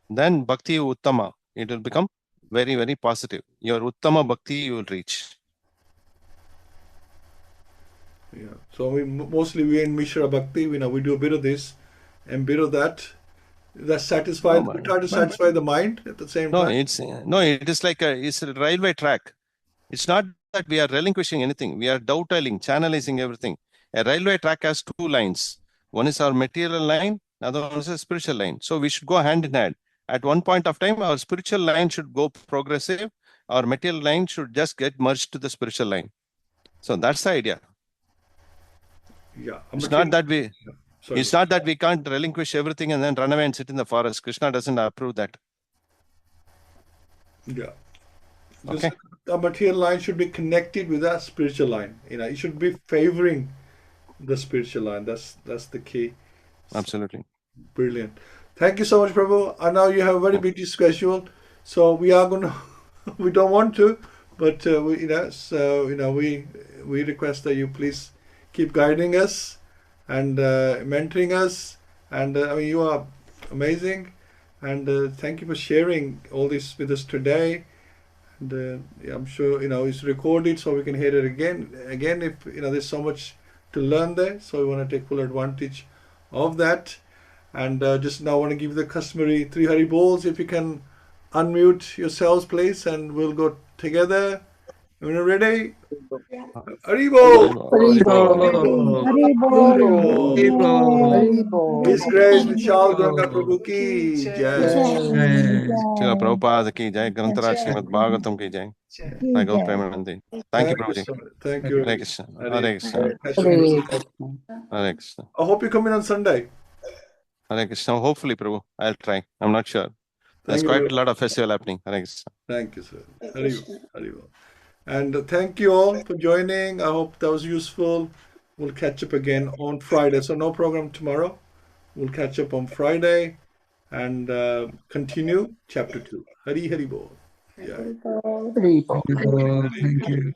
B: Then bhakti uttama. It will become very, very positive. Your uttama bhakti you will reach.
A: Yeah. So mostly we in Mishra Bhakti, we do a bit of this and a bit of that. That satisfies. We try to satisfy the mind at the same time.
B: It is like it's a railway track. It's not that we are relinquishing anything. We are dovetailing, channelizing everything. A railway track has two lines. One is our material line, another one is a spiritual line. So we should go hand in hand. At one point of time, our spiritual line should go progressive. Our material line should just get merged to the spiritual line. So that's the idea.
A: Yeah.
B: It's not that we... It's not that we can't relinquish everything and then run away and sit in the forest. Krishna doesn't approve that.
A: Yeah. Okay. The material line should be connected with that spiritual line. It should be favoring the spiritual line. That's the key.
B: Absolutely.
A: Brilliant. Thank you so much, Prabhu. I know you have a very busy schedule, so we are going to. We don't want to, but we request that you please keep guiding us and mentoring us, and you are amazing, and thank you for sharing all this with us today. And I'm sure it's recorded, so we can hear it again. If there's so much to learn there, so we want to take full advantage of that. And just now I want to give the customary 3 Hari Bols. If you can unmute yourselves, please, and we'll go together. When you're ready, Hari Bol! His Grace Vishal Gauranga Prabhu ki Jai.
B: Srila Prabhupada ki Jai. Grantaraj Śrīmad-Bhāgavatam ki Jai. Bhagavad Premanandi. Thank you, Prabhuji.
A: Thank you.
B: Hare Krishna. Hare Krishna. Hare Krishna.
A: I hope you come in on Sunday.
B: Hare Krishna. Hopefully, Prabhu. I'll try. I'm not sure. There's quite a lot of festival happening. Hare Krishna.
A: Thank you, sir. Hari Bol. And thank you all for joining. I hope that was useful. We'll catch up again on Friday. So no program tomorrow. We'll catch up on Friday and continue chapter 2. Hari Bol. Yeah.
E: Thank you.